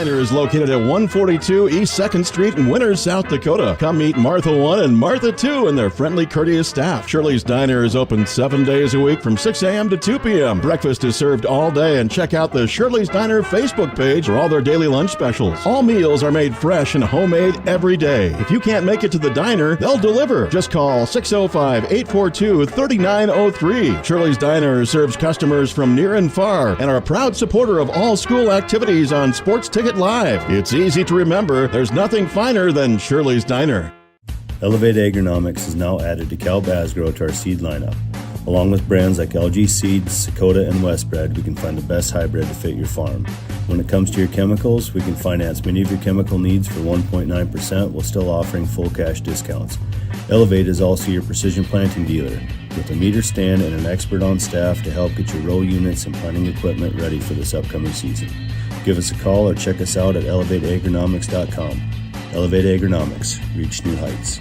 Diner is located at 142 East 2nd Street in Winters, South Dakota. Come meet Martha 1 and Martha 2 and their friendly, courteous staff. Shirley's Diner is open 7 days a week from 6 a.m. to 2 p.m. Breakfast is served all day, and check out the Shirley's Diner Facebook page for all their daily lunch specials. All meals are made fresh and homemade every day. If you can't make it to the diner, they'll deliver. Just call 605-842-3903. Shirley's Diner serves customers from near and far and are a proud supporter of all school activities on Sports Ticket Live. It's easy to remember. There's nothing finer than Shirley's Diner. Elevate Agronomics is now added to Cal Basgrow to our seed lineup. Along with brands like LG Seeds, Dakota, and Westbred, we can find the best hybrid to fit your farm. When it comes to your chemicals, we can finance many of your chemical needs for 1.9% while still offering full cash discounts. Elevate is also your precision planting dealer, with a meter stand and an expert on staff to help get your row units and planting equipment ready for this upcoming season. Give us a call or check us out at elevateagronomics.com. Elevate Agronomics. Reach new heights.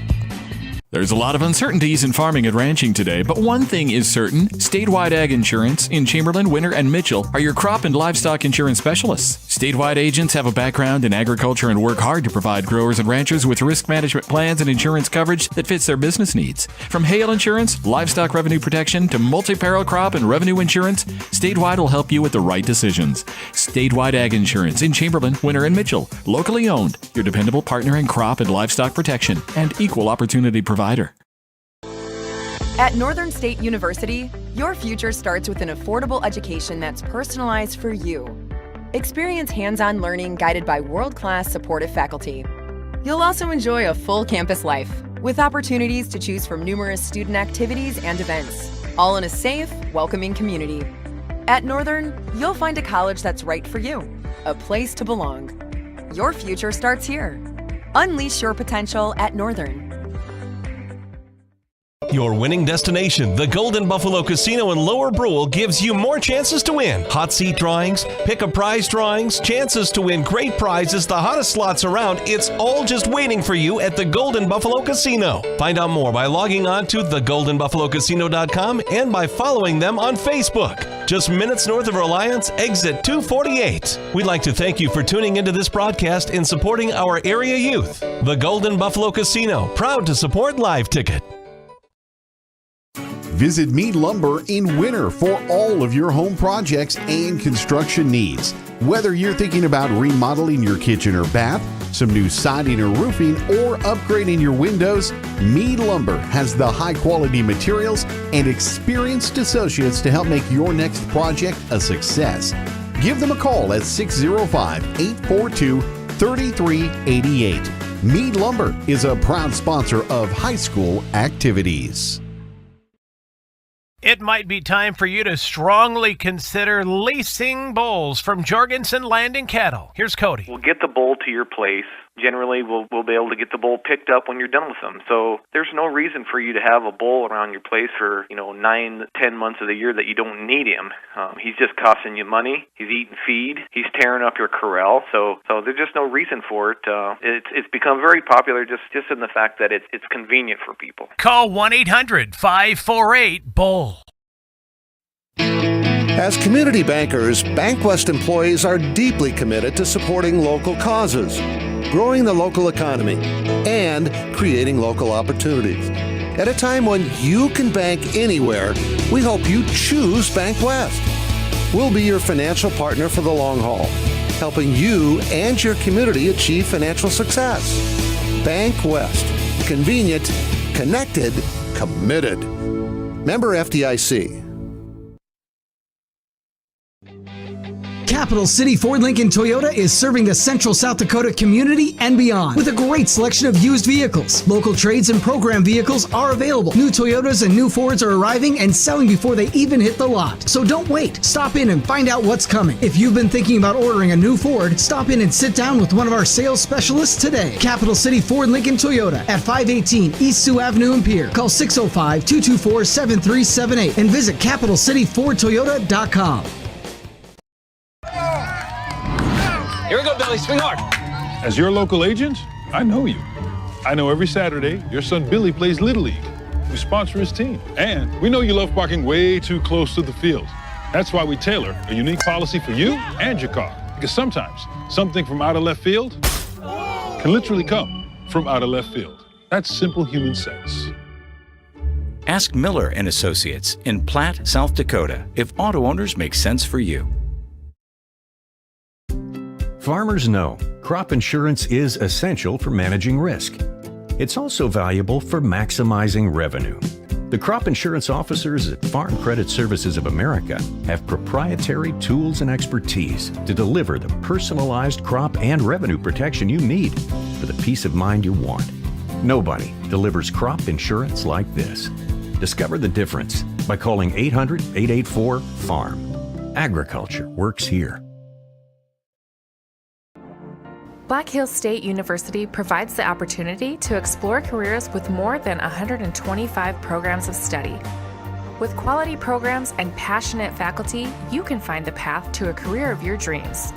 There's a lot of uncertainties in farming and ranching today, but one thing is certain. Statewide Ag Insurance in Chamberlain, Winter, and Mitchell are your crop and livestock insurance specialists. Statewide agents have a background in agriculture and work hard to provide growers and ranchers with risk management plans and insurance coverage that fits their business needs. From hail insurance, livestock revenue protection, to multi-peril crop and revenue insurance, Statewide will help you with the right decisions. Statewide Ag Insurance in Chamberlain, Winter, and Mitchell. Locally owned, your dependable partner in crop and livestock protection and equal opportunity provider. At Northern State University, your future starts with an affordable education that's personalized for you. Experience hands-on learning guided by world-class supportive faculty. You'll also enjoy a full campus life with opportunities to choose from numerous student activities and events, all in a safe, welcoming community. At Northern, you'll find a college that's right for you, a place to belong. Your future starts here. Unleash your potential at Northern. Your winning destination, the Golden Buffalo Casino in Lower Brule, gives you more chances to win. Hot seat drawings, pick a prize drawings, chances to win great prizes, the hottest slots around. It's all just waiting for you at the Golden Buffalo Casino. Find out more by logging on to thegoldenbuffalocasino.com and by following them on Facebook. Just minutes north of Reliance, exit 248. We'd like to thank you for tuning into this broadcast and supporting our area youth. The Golden Buffalo Casino, proud to support Live Ticket. Visit Mead Lumber in Winter for all of your home projects and construction needs. Whether you're thinking about remodeling your kitchen or bath, some new siding or roofing, or upgrading your windows, Mead Lumber has the high-quality materials and experienced associates to help make your next project a success. Give them a call at 605-842-3388. Mead Lumber is a proud sponsor of high school activities. It might be time for you to strongly consider leasing bulls from Jorgensen Land and Cattle. Here's Cody. We'll get the bull to your place. Generally, we'll be able to get the bull picked up when you're done with them. So there's no reason for you to have a bull around your place for 9-10 months of the year that you don't need him. He's just costing you money. He's eating feed. He's tearing up your corral. So there's just no reason for it. It's become very popular just in the fact that it's convenient for people. Call 1-800-548-BULL. As community bankers, BankWest employees are deeply committed to supporting local causes, growing the local economy, and creating local opportunities. At a time when you can bank anywhere, we hope you choose BankWest. We'll be your financial partner for the long haul, helping you and your community achieve financial success. BankWest. Convenient, connected, committed. Member FDIC. Capital City Ford Lincoln Toyota is serving the central South Dakota community and beyond with a great selection of used vehicles. Local trades and program vehicles are available. New Toyotas and new Fords are arriving and selling before they even hit the lot. So don't wait. Stop in and find out what's coming. If you've been thinking about ordering a new Ford, stop in and sit down with one of our sales specialists today. Capital City Ford Lincoln Toyota at 518 East Sioux Avenue in Pierre. Call 605-224-7378 and visit capitalcityfordtoyota.com. Here we go, Billy. Swing hard. As your local agent, I know you. I know every Saturday your son Billy plays Little League. We sponsor his team. And we know you love parking way too close to the field. That's why we tailor a unique policy for you and your car. Because sometimes something from out of left field can literally come from out of left field. That's simple human sense. Ask Miller and Associates in Platte, South Dakota, if auto owners make sense for you. Farmers know crop insurance is essential for managing risk. It's also valuable for maximizing revenue. The crop insurance officers at Farm Credit Services of America have proprietary tools and expertise to deliver the personalized crop and revenue protection you need for the peace of mind you want. Nobody delivers crop insurance like this. Discover the difference by calling 800-884-FARM. Agriculture works here. Black Hills State University provides the opportunity to explore careers with more than 125 programs of study. With quality programs and passionate faculty, you can find the path to a career of your dreams.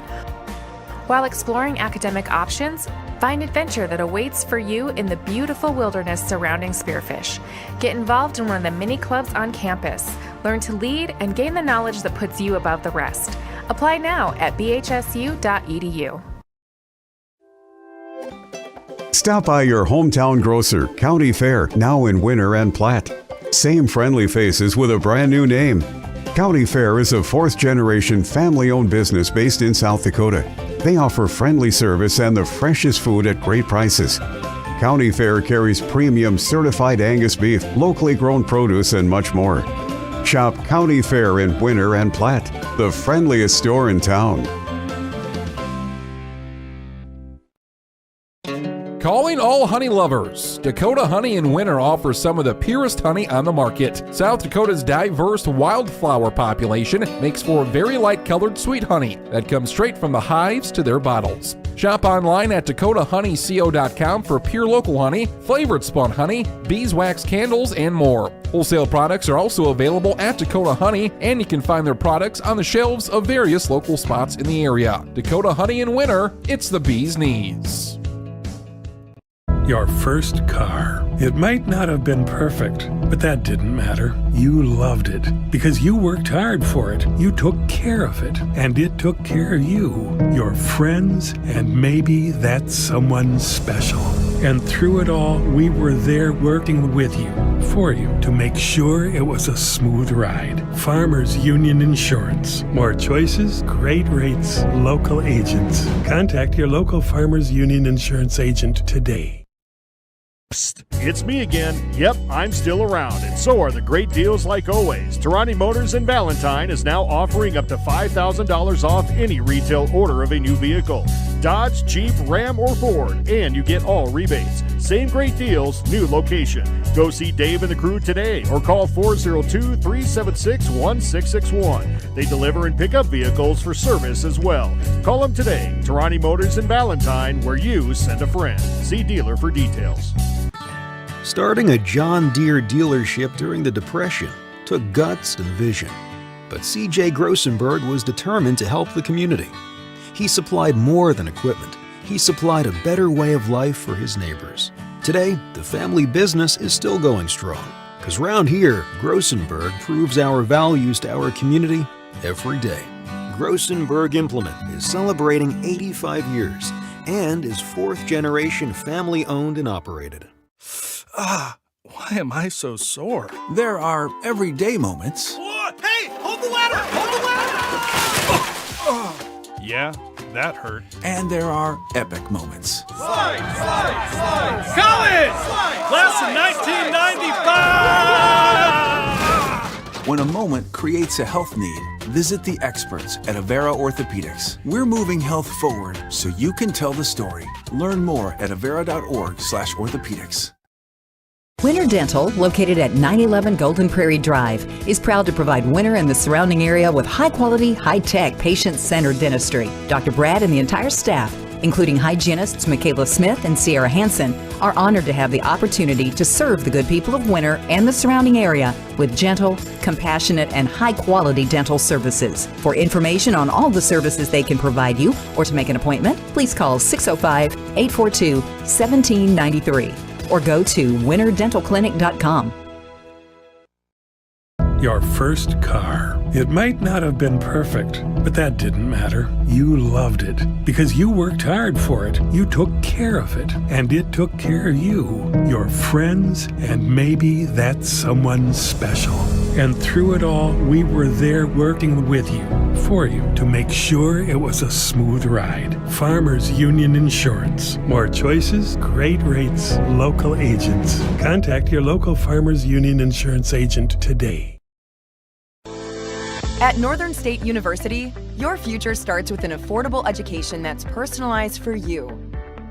While exploring academic options, find adventure that awaits for you in the beautiful wilderness surrounding Spearfish. Get involved in one of the many clubs on campus. Learn to lead and gain the knowledge that puts you above the rest. Apply now at bhsu.edu. Stop by your hometown grocer, County Fair, now in Winter and Platte. Same friendly faces with a brand new name. County Fair is a fourth-generation family-owned business based in South Dakota. They offer friendly service and the freshest food at great prices. County Fair carries premium certified Angus beef, locally grown produce, and much more. Shop County Fair in Winter and Platte, the friendliest store in town. Calling all honey lovers. Dakota Honey in Winter offers some of the purest honey on the market. South Dakota's diverse wildflower population makes for very light-colored sweet honey that comes straight from the hives to their bottles. Shop online at dakotahoneyco.com for pure local honey, flavored spun honey, beeswax candles, and more. Wholesale products are also available at Dakota Honey, and you can find their products on the shelves of various local spots in the area. Dakota Honey in Winter, it's the bee's knees. Your first car. It might not have been perfect, but that didn't matter. You loved it because you worked hard for it. You took care of it, and it took care of you, your friends, and maybe that someone special. And through it all, we were there working with you, for you, to make sure it was a smooth ride. Farmers Union Insurance. More choices, great rates, local agents. Contact your local Farmers Union Insurance agent today. It's me again. Yep, I'm still around, and so are the great deals like always. Tarani Motors in Valentine is now offering up to $5,000 off any retail order of a new vehicle. Dodge, Jeep, Ram, or Ford, and you get all rebates. Same great deals, new location. Go see Dave and the crew today or call 402-376-1661. They deliver and pick up vehicles for service as well. Call them today. Tarani Motors in Valentine, where you send a friend. See dealer for details. Starting a John Deere dealership during the Depression took guts and vision. But C.J. Grossenberg was determined to help the community. He supplied more than equipment. He supplied a better way of life for his neighbors. Today, the family business is still going strong. Because round here, Grossenberg proves our values to our community every day. Grossenberg Implement is celebrating 85 years and is fourth-generation family-owned and operated. Why am I so sore? There are everyday moments. Hey, hold the ladder! Hold the ladder! Yeah, that hurt. And there are epic moments. Slide, slide, slide! College! Class of 1995! When a moment creates a health need, visit the experts at Avera Orthopedics. We're moving health forward so you can tell the story. Learn more at avera.org/orthopedics. Winter Dental, located at 911 Golden Prairie Drive, is proud to provide Winter and the surrounding area with high-quality, high-tech, patient-centered dentistry. Dr. Brad and the entire staff, including hygienists Michaela Smith and Sierra Hansen, are honored to have the opportunity to serve the good people of Winter and the surrounding area with gentle, compassionate, and high-quality dental services. For information on all the services they can provide you or to make an appointment, please call 605-842-1793. or go to winterdentalclinic.com. Your first car. It might not have been perfect, but that didn't matter. You loved it because you worked hard for it. You took care of it, and it took care of you, your friends, and maybe that someone special. And through it all, we were there working with you, for you, to make sure it was a smooth ride. Farmers Union Insurance. More choices, great rates, local agents. Contact your local Farmers Union Insurance agent today. At Northern State University, your future starts with an affordable education that's personalized for you.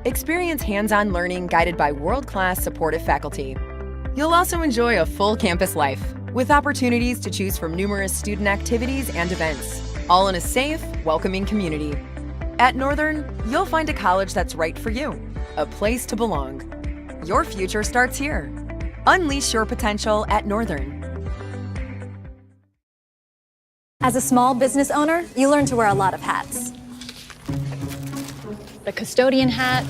Experience hands-on learning guided by world-class supportive faculty. You'll also enjoy a full campus life with opportunities to choose from numerous student activities and events, all in a safe, welcoming community. At Northern, you'll find a college that's right for you, a place to belong. Your future starts here. Unleash your potential at Northern. As a small business owner, you learn to wear a lot of hats. The custodian hat,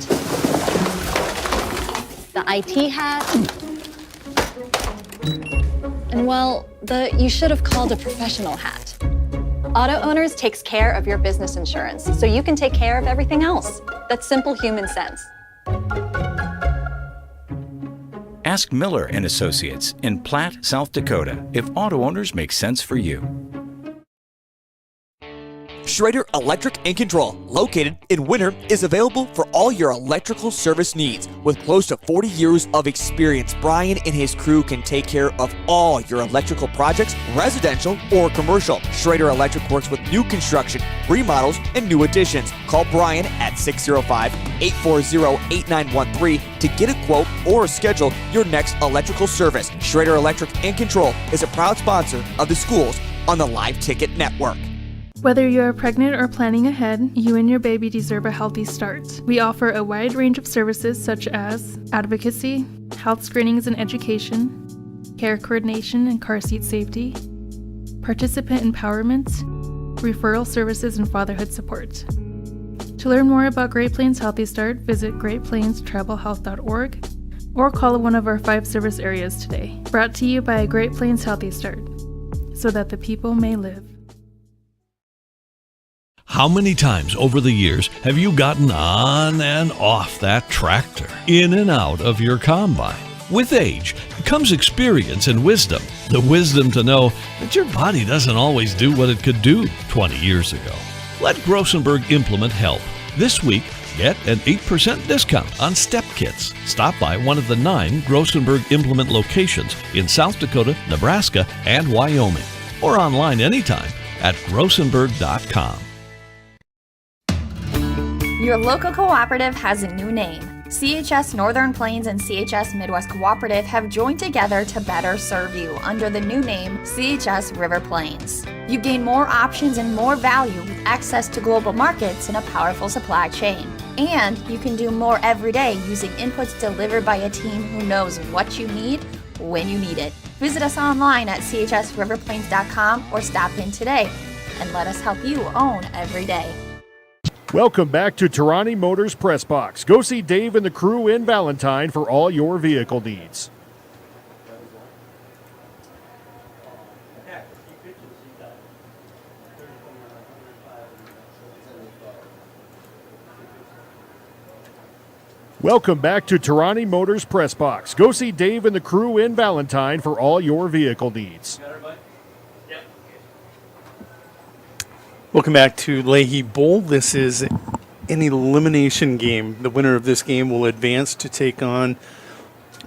the IT hat, and well, the you should have called a professional hat. Auto Owners takes care of your business insurance, so you can take care of everything else. That's simple human sense. Ask Miller and Associates in Platte, South Dakota, if auto owners make sense for you. Schrader Electric and Control, located in Winter, is available for all your electrical service needs. With close to 40 years of experience, Brian and his crew can take care of all your electrical projects, residential or commercial. Schrader Electric works with new construction, remodels, and new additions. Call Brian at 605-840-8913 to get a quote or schedule your next electrical service. Schrader Electric and Control is a proud sponsor of the schools on the Live Ticket Network. Whether you are pregnant or planning ahead, you and your baby deserve a healthy start. We offer a wide range of services such as advocacy, health screenings and education, care coordination and car seat safety, participant empowerment, referral services, and fatherhood support. To learn more about Great Plains Healthy Start, visit greatplainstravelhealth.org or call one of our 5 service areas today. Brought to you by Great Plains Healthy Start, so that the people may live. How many times over the years have you gotten on and off that tractor, in and out of your combine? With age comes experience and wisdom. The wisdom to know that your body doesn't always do what it could do 20 years ago. Let Grossenberg Implement help. This week, get an 8% discount on step kits. Stop by one of the 9 Grossenberg Implement locations in South Dakota, Nebraska, and Wyoming. Or online anytime at grossenberg.com. Your local cooperative has a new name. CHS Northern Plains and CHS Midwest Cooperative have joined together to better serve you under the new name CHS River Plains. You gain more options and more value with access to global markets and a powerful supply chain. And you can do more every day using inputs delivered by a team who knows what you need when you need it. Visit us online at chsriverplains.com or stop in today and let us help you own every day. Welcome back to Tarani Motors Press Box. Go see Dave and the crew in Valentine for all your vehicle needs. Welcome back to Tarani Motors Press Box. Go see Dave and the crew in Valentine for all your vehicle needs. Welcome back to Leahy Bowl. This is an elimination game. The winner of this game will advance to take on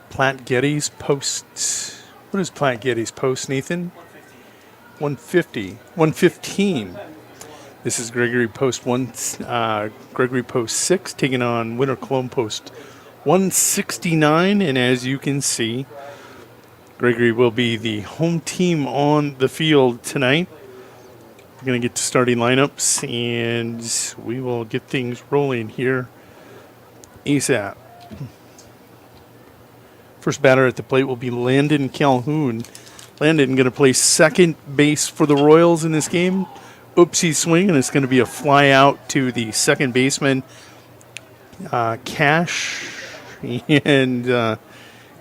Platte Getty's post. What is Platte Getty's post, Nathan? 115. This is Gregory post 1. Gregory post 6 taking on winner Colome post 169. And as you can see, Gregory will be the home team on the field tonight. We're going to get to starting lineups, and we will get things rolling here ASAP. First batter at the plate will be Landon Calhoun. Landon going to play second base for the Royals in this game. Oopsie swing, and it's going to be a fly out to the second baseman, Cash. And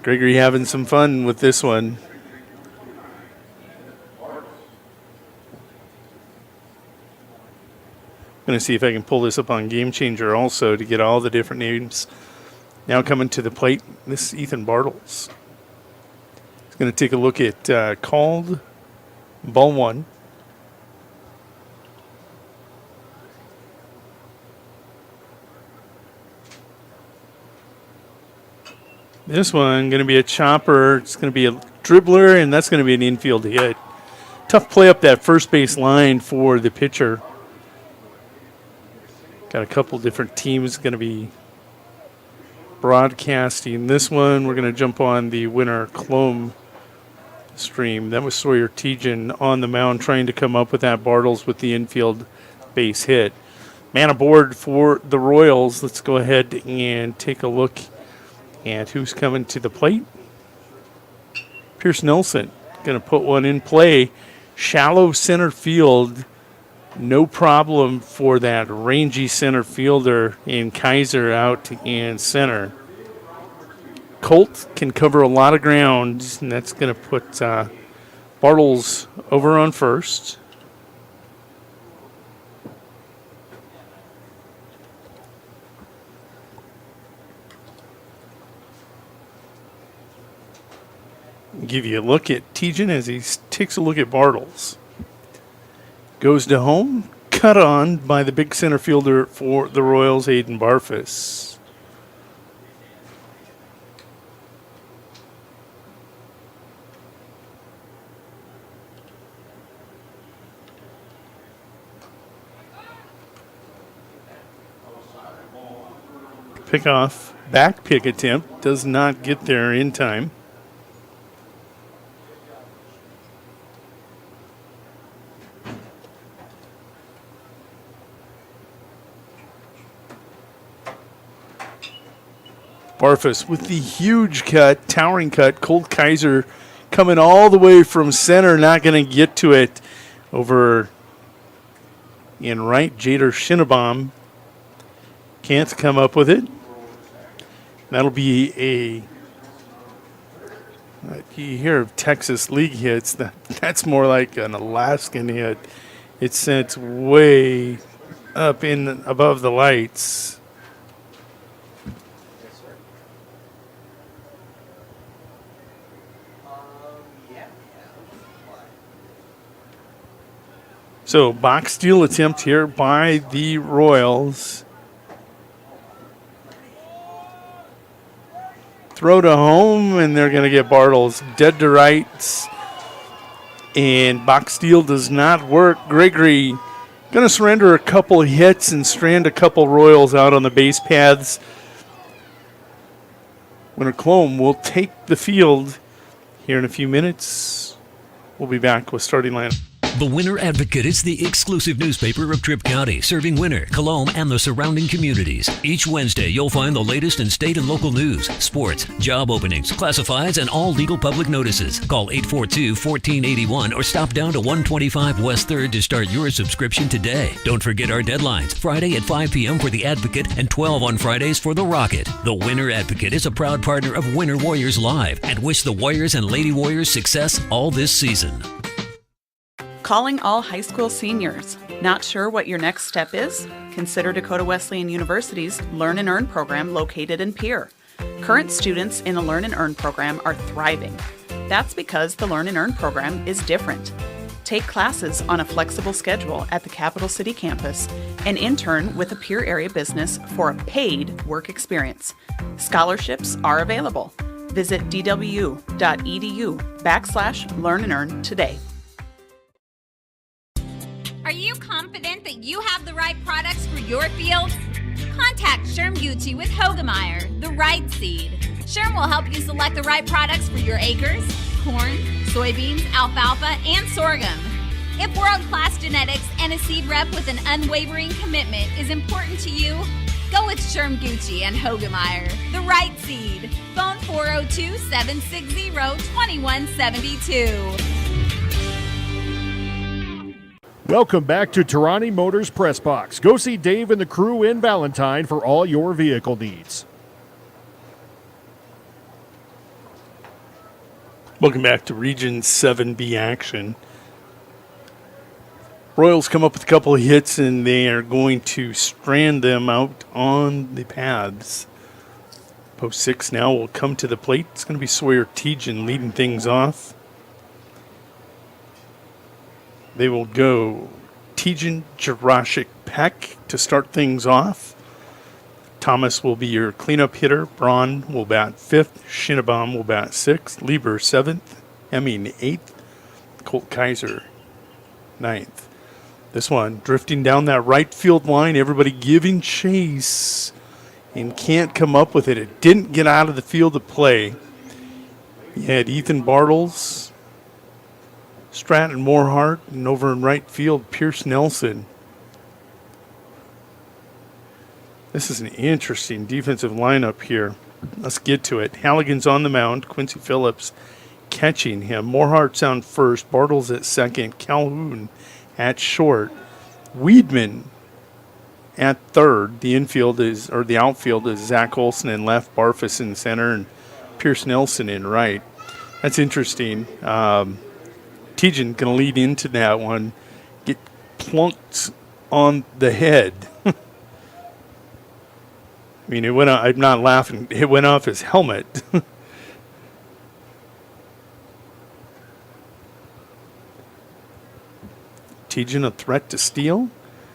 Gregory having some fun with this one. going to see if I can pull this up on Game Changer also to get all the different names. Now coming to the plate, this is Ethan Bartles. He's going to take a look at called ball one. This one going to be a chopper. It's going to be a dribbler, and that's going to be an infield hit. Tough play up that first base line for the pitcher. Got a couple different teams going to be broadcasting this one. We're going to jump on the winner Colome stream. That was Sawyer Tejan on the mound trying to come up with that. Bartles with the infield base hit. Man aboard for the Royals. Let's go ahead and take a look at who's coming to the plate. Pierce Nelson going to put one in play. Shallow center field. No problem for that rangy center fielder in Kaiser out in center. Colt can cover a lot of ground, and that's going to put Bartles over on first. Give you a look at Tejan as he takes a look at Bartles. Goes to home, cut on by the big center fielder for the Royals, Aiden Barfus. Pickoff, back pick attempt, does not get there in time. Barfus with the huge cut, towering cut. Colt Kaiser coming all the way from center, not going to get to it. Over in right, Jader Shinnebaum can't come up with it. That'll be a, you hear of Texas League hits, that's more like an Alaskan hit. It's sent way up in above the lights. So box steal attempt here by the Royals. Throw to home, and they're going to get Bartles dead to rights. And box steal does not work. Gregory going to surrender a couple hits and strand a couple Royals out on the base paths. Winner Colome will take the field here in a few minutes. We'll be back with starting lineup. The Winter Advocate is the exclusive newspaper of Tripp County, serving Winter, Colome, and the surrounding communities. Each Wednesday, you'll find the latest in state and local news, sports, job openings, classifieds, and all legal public notices. Call 842-1481 or stop down to 125 West 3rd to start your subscription today. Don't forget our deadlines, Friday at 5 p.m. for the Advocate and 12 on Fridays for the Rocket. The Winter Advocate is a proud partner of Winter Warriors Live and wish the Warriors and Lady Warriors success all this season. Calling all high school seniors. Not sure what your next step is? Consider Dakota Wesleyan University's Learn and Earn program located in Pierre. Current students in the Learn and Earn program are thriving. That's because the Learn and Earn program is different. Take classes on a flexible schedule at the Capital City campus and intern with a Pierre area business for a paid work experience. Scholarships are available. Visit dwu.edu/Learn and Earn today. Are you confident that you have the right products for your fields? Contact Sherm Gucci with Hogemeyer, the right seed. Sherm will help you select the right products for your acres, corn, soybeans, alfalfa, and sorghum. If world-class genetics and a seed rep with an unwavering commitment is important to you, go with Sherm Gucci and Hogemeyer, the right seed. Phone 402-760-2172. Welcome back to Tarani Motors Press Box. Go see Dave and the crew in Valentine for all your vehicle needs. Welcome back to Region 7B action. Royals come up with a couple of hits, and they are going to strand them out on the paths. Post 6 now will come to the plate. It's going to be Sawyer Tejan leading things off. They will go Tejan, Jurashik, Peck to start things off. Thomas will be your cleanup hitter. Braun will bat 5th. Schinnebaum will bat 6th. Lieber 7th. Hemming 8th. Colt Kaiser 9th. This one drifting down that right field line. Everybody giving chase and can't come up with it. It didn't get out of the field of play. You had Ethan Bartles, Stratton Morehart, and over in right field, Pierce Nelson. This is an interesting defensive lineup here. Let's get to it. Halligan's on the mound. Quincy Phillips catching him. Morehart's on first. Bartles at second. Calhoun at short. Weedman at third. The outfield is Zach Olson in left, Barfus in center, and Pierce Nelson in right. That's interesting. Tejan going to lead into that one. Get plunked on the head. I mean, it went. I'm not laughing. It went off his helmet. Tejan a threat to steal.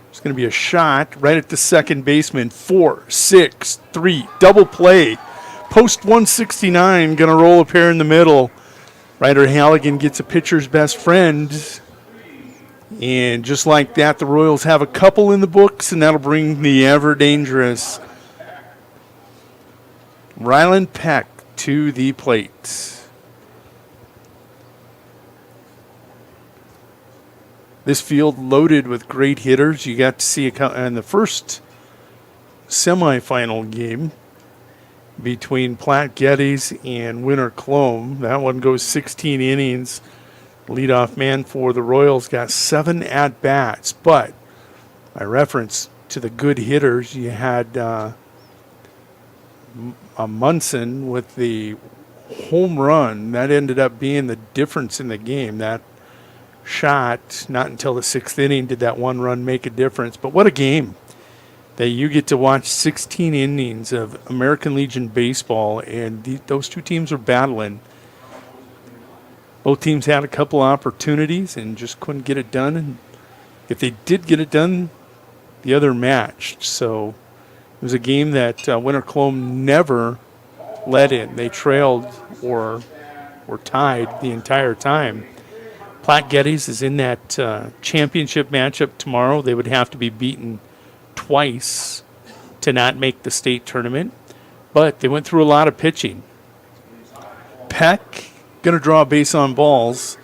There's going to be a shot right at the second baseman. 4, 6, 3, double play. Post 169, going to roll a pair in the middle. Ryder Halligan gets a pitcher's best friend. And just like that, the Royals have a couple in the books, and that'll bring the ever dangerous Ryland Peck to the plate. This field loaded with great hitters. You got to see in the first semifinal game between Platte Geddes and Winter Colome. That one goes 16 innings. Leadoff man for the Royals got 7 at-bats. But by reference to the good hitters, you had Munson with the home run. That ended up being the difference in the game. That shot, not until the 6th inning did that one run make a difference. But what a game that you get to watch 16 innings of American Legion baseball, and those two teams are battling. Both teams had a couple opportunities and just couldn't get it done. And if they did get it done, the other matched. So it was a game that Winter Colome never let in. They trailed or were tied the entire time. Platte Geddes is in that championship matchup tomorrow. They would have to be beaten twice to not make the state tournament, but they went through a lot of pitching. Peck going to draw a base on balls.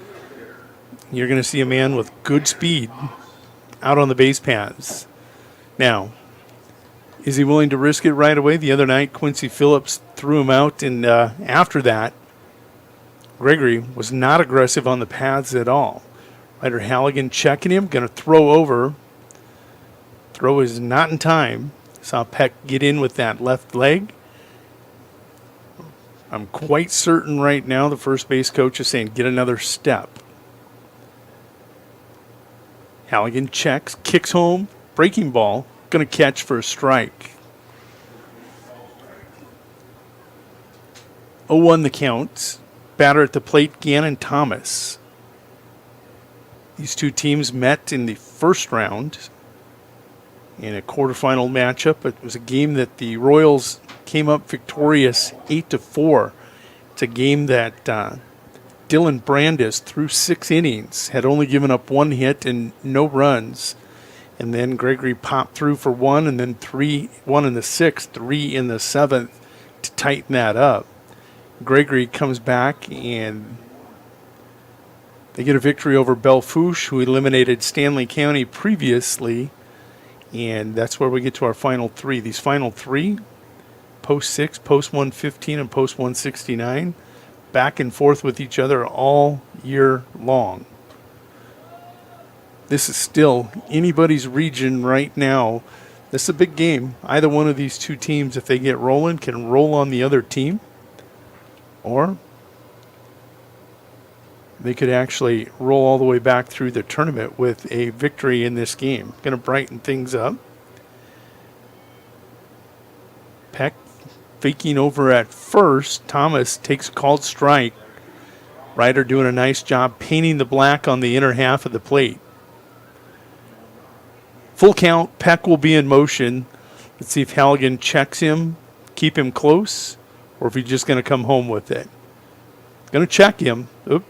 You're going to see a man with good speed out on the base paths. Now, is he willing to risk it right away? The other night, Quincy Phillips threw him out, and after that, Gregory was not aggressive on the paths at all. Ryder Halligan checking him, going to throw over. Throw is not in time. Saw Peck get in with that left leg. I'm quite certain right now the first base coach is saying, get another step. Halligan checks, kicks home, breaking ball, going to catch for a strike. 0-1 the count. Batter at the plate, Gannon Thomas. These two teams met in the first round in a quarterfinal matchup. It was a game that the Royals came up victorious 8-4. It's a game that Dylan Brandis, through 6 innings, had only given up 1 hit and no runs. And then Gregory popped through for 1, and then 1 in the 6th, 3 in the 7th to tighten that up. Gregory comes back, and they get a victory over Belfouche, who eliminated Stanley County previously. And that's where we get to our final 3. These final 3, post 6, post 115, and post 169, back and forth with each other all year long. This is still anybody's region right now. This is a big game. Either one of these two teams, if they get rolling, can roll on the other team. Or they could actually roll all the way back through the tournament with a victory in this game. Going to brighten things up. Peck faking over at first. Thomas takes a called strike. Ryder doing a nice job painting the black on the inner half of the plate. Full count. Peck will be in motion. Let's see if Halligan checks him, keep him close, or if he's just going to come home with it. Going to check him. Oop.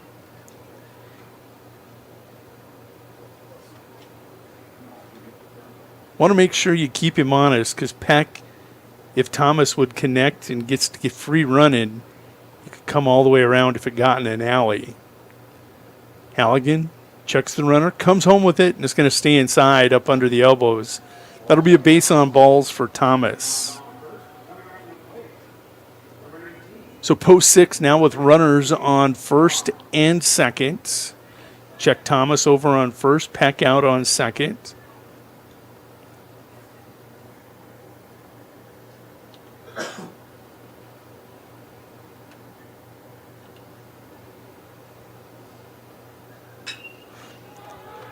Want to make sure you keep him honest, because Peck, if Thomas would connect and gets to get free running, he could come all the way around if it got in an alley. Halligan checks the runner, comes home with it, and it's going to stay inside up under the elbows. That'll be a base on balls for Thomas. So post 6 now with runners on first and second. Check Thomas over on first, Peck out on second.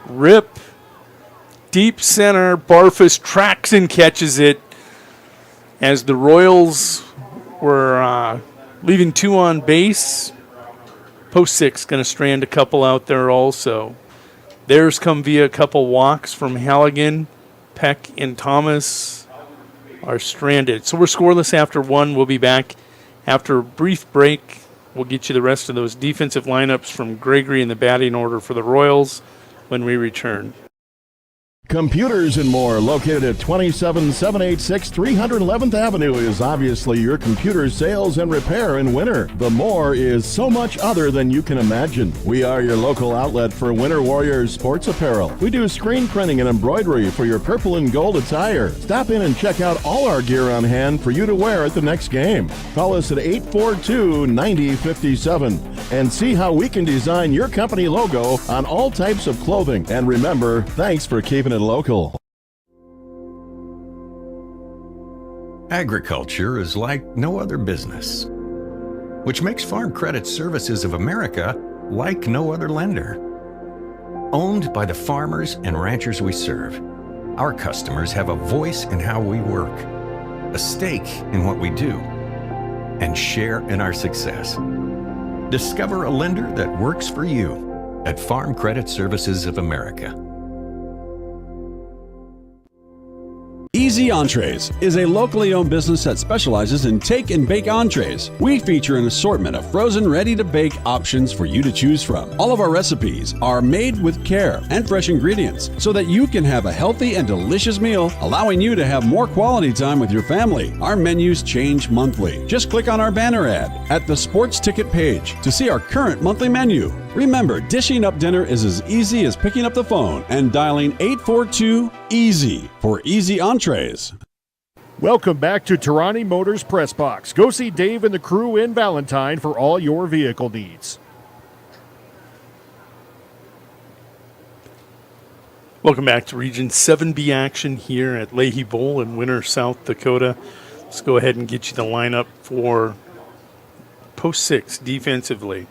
Rip, deep center, Barfus tracks and catches it as the Royals were leaving 2 on base. Post 6 going to strand a couple out there also. Theirs come via a couple walks from Halligan. Peck and Thomas are stranded. So we're scoreless after 1. We'll be back after a brief break. We'll get you the rest of those defensive lineups from Gregory in the batting order for the Royals when we return. Computers and More, located at 27786 311th Avenue, is obviously your computer sales and repair in winter. The More is so much other than you can imagine. We are your local outlet for Winter Warriors sports apparel. We do screen printing and embroidery for your purple and gold attire. Stop in and check out all our gear on hand for you to wear at the next game. Call us at 842-9057 and see how we can design your company logo on all types of clothing. And remember, thanks for keeping it local. Agriculture is like no other business, which makes Farm Credit Services of America like no other lender. Owned by the farmers and ranchers we serve, our customers have a voice in how we work, a stake in what we do, and share in our success. Discover a lender that works for you at Farm Credit Services of America. Easy Entrees is a locally owned business that specializes in take and bake entrees. We feature an assortment of frozen, ready-to-bake options for you to choose from. All of our recipes are made with care and fresh ingredients so that you can have a healthy and delicious meal, allowing you to have more quality time with your family. Our menus change monthly. Just click on our banner ad at the sports ticket page to see our current monthly menu. Remember, dishing up dinner is as easy as picking up the phone and dialing 842-EASY for Easy Entrees. Welcome back to Tarani Motors Press Box. Go see Dave and the crew in Valentine for all your vehicle needs. Welcome back to Region 7B action here at Leahy Bowl in Winter, South Dakota. Let's go ahead and get you the lineup for post 6 defensively.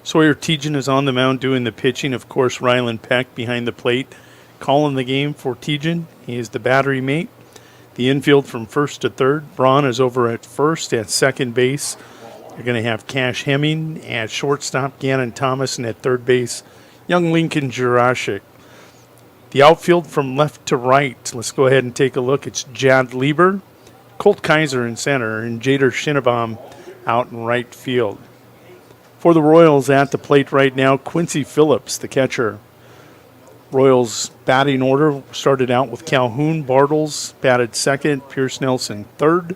Sawyer Tejan is on the mound doing the pitching. Of course, Rylan Peck behind the plate calling the game for Tejan. He is the battery mate. The infield from first to third. Braun is over at first. At second base, you're going to have Cash Hemming. At shortstop, Gannon Thomas. And at third base, young Lincoln Jurashik. The outfield from left to right. Let's go ahead and take a look. It's Jad Lieber, Colt Kaiser in center, and Jader Shinnebaum out in right field. For the Royals at the plate right now, Quincy Phillips, the catcher. Royals batting order started out with Calhoun. Bartles batted second, Pierce Nelson third.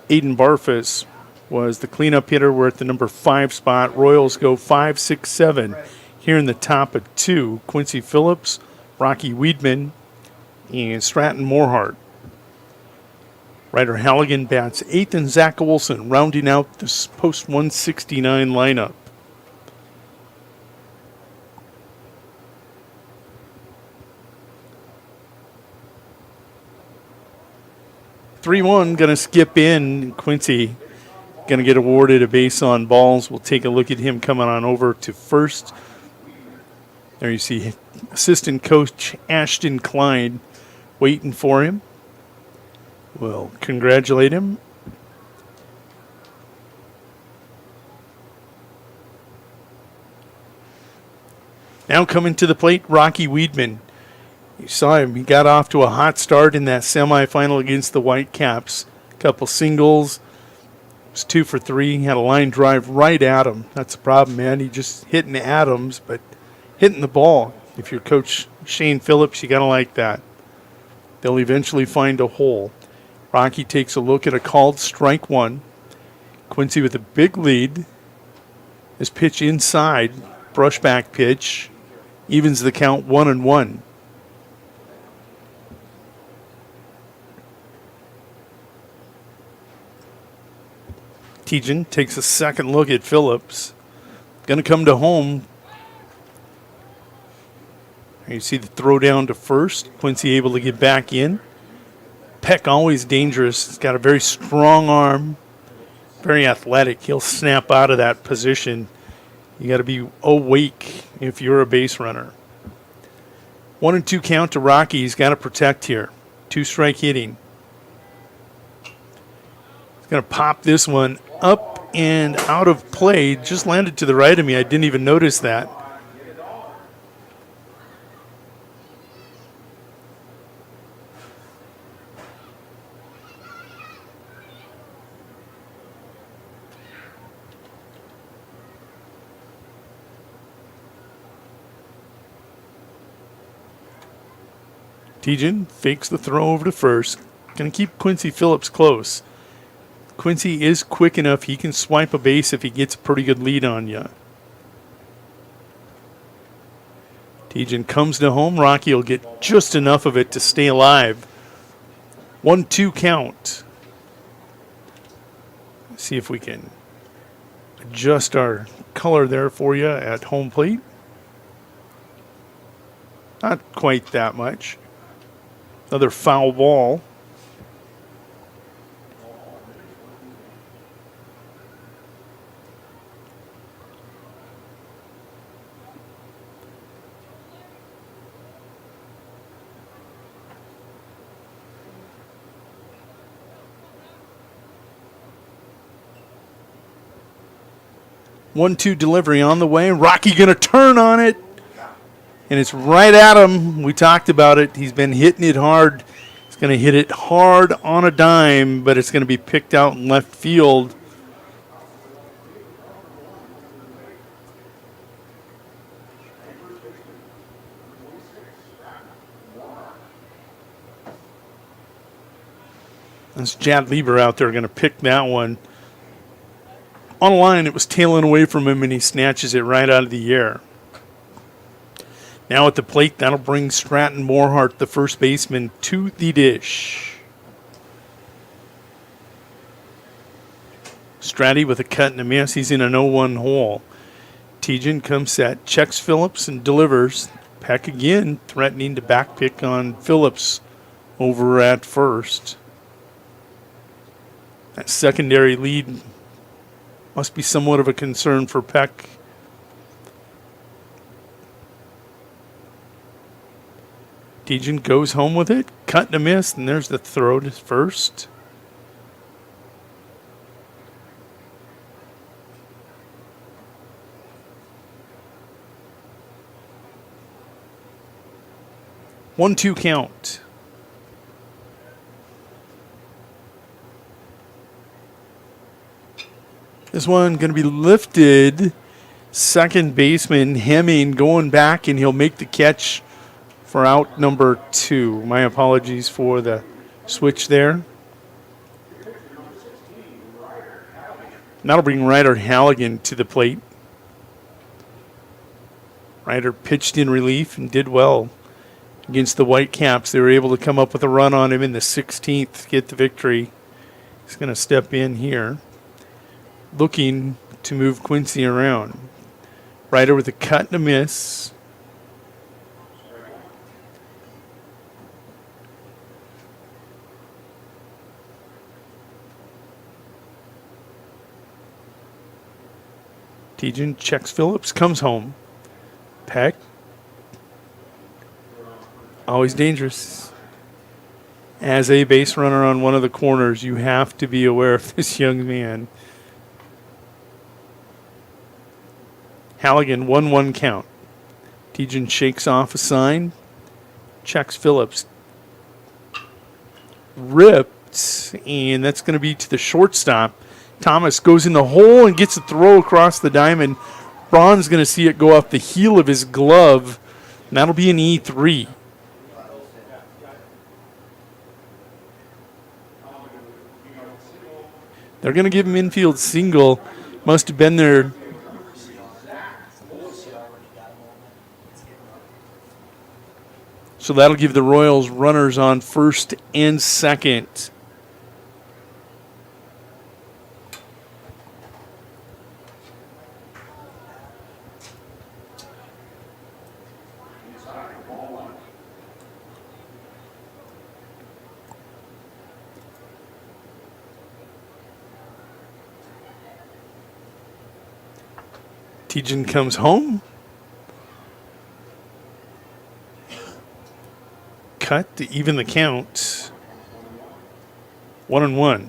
Aiden Barfus was the cleanup hitter. We're at the number 5 spot. Royals go 5, 6, 7 here in the top of 2. Quincy Phillips, Rocky Weedman, and Stratton Morehart. Ryder Halligan bats 8th, and Zach Olson rounding out this post 169 lineup. (3-1) going to skip in. Quincy going to get awarded a base on balls. We'll take a look at him coming on over to first. There you see assistant coach Ashton Klein waiting for him. We'll congratulate him. Now coming to the plate, Rocky Weedman. You saw him. He got off to a hot start in that semifinal against the Whitecaps. A couple singles. Was 2 for 3. He had a line drive right at him. That's the problem, man. He just hitting atoms, but hitting the ball. If you're Coach Shane Phillips, you got to like that. They'll eventually find a hole. Rocky takes a look at a called strike one. Quincy with a big lead. His pitch inside. Brushback pitch. Evens the count 1-1. Tejan takes a second look at Phillips. Going to come to home. You see the throw down to first. Quincy able to get back in. Peck always dangerous. He's got a very strong arm. Very athletic. He'll snap out of that position. You got to be awake if you're a base runner. 1-2 count to Rocky. He's got to protect here. 2-strike hitting. He's going to pop this one up and out of play. Just landed to the right of me. I didn't even notice that. Tejan fakes the throw over to first. Going to keep Quincy Phillips close. Quincy is quick enough. He can swipe a base if he gets a pretty good lead on you. Tejan comes to home. Rocky will get just enough of it to stay alive. 1-2 count. Let's see if we can adjust our color there for you at home plate. Not quite that much. Another foul ball. One-two delivery on the way. Rocky going to turn on it. And it's right at him. We talked about it. He's been hitting it hard. He's going to hit it hard on a dime, but it's going to be picked out in left field. That's Jad Lieber out there going to pick that one. On the line, it was tailing away from him, and he snatches it right out of the air. Now at the plate, that'll bring Stratton Morehart, the first baseman, to the dish. Stratty with a cut and a miss. He's in an 0-1 hole. Tejan comes set, checks Phillips and delivers. Peck again, threatening to backpick on Phillips over at first. That secondary lead must be somewhat of a concern for Peck. Tejan goes home with it, cut and a miss, and there's the throw to first. One-two count. This one going to be lifted. Second baseman Hemming going back, and he'll make the catch for out number 2. My apologies for the switch there. That'll bring Ryder Halligan to the plate. Ryder pitched in relief and did well against the Whitecaps. They were able to come up with a run on him in the 16th, get the victory. He's going to step in here, looking to move Quincy around. Ryder with a cut and a miss. Tejan checks Phillips, comes home. Peck. Always dangerous. As a base runner on one of the corners, you have to be aware of this young man. Halligan, 1-1 count. Tejan shakes off a sign, checks Phillips. Ripped, and that's going to be to the shortstop. Thomas goes in the hole and gets a throw across the diamond. Braun's going to see it go off the heel of his glove, and that'll be an E3. They're going to give him infield single. Must have been there. So that'll give the Royals runners on first and second. Tejan comes home. Cut to even the count. 1-1.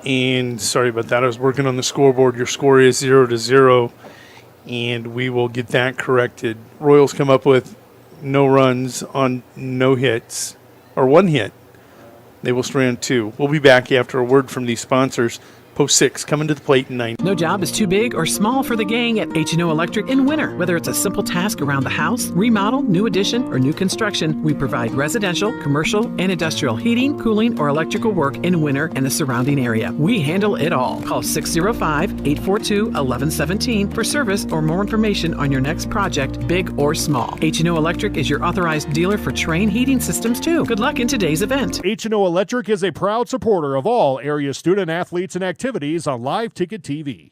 And sorry about that. I was working on the scoreboard. Your score is 0-0. And we will get that corrected. Royals come up with no runs on no hits, or one hit. They will strand 2. We'll be back after a word from these sponsors. Post 6 coming to the plate in 9. No job is too big or small for the gang at H&O Electric in winter. Whether it's a simple task around the house, remodel, new addition, or new construction, we provide residential, commercial, and industrial heating, cooling, or electrical work in winter and the surrounding area. We handle it all. Call 605-842-1117 for service or more information on your next project, big or small. H&O Electric is your authorized dealer for Trane heating systems too. Good luck in today's event. H&O Electric is a proud supporter of all area student athletes and activities on Live Ticket TV.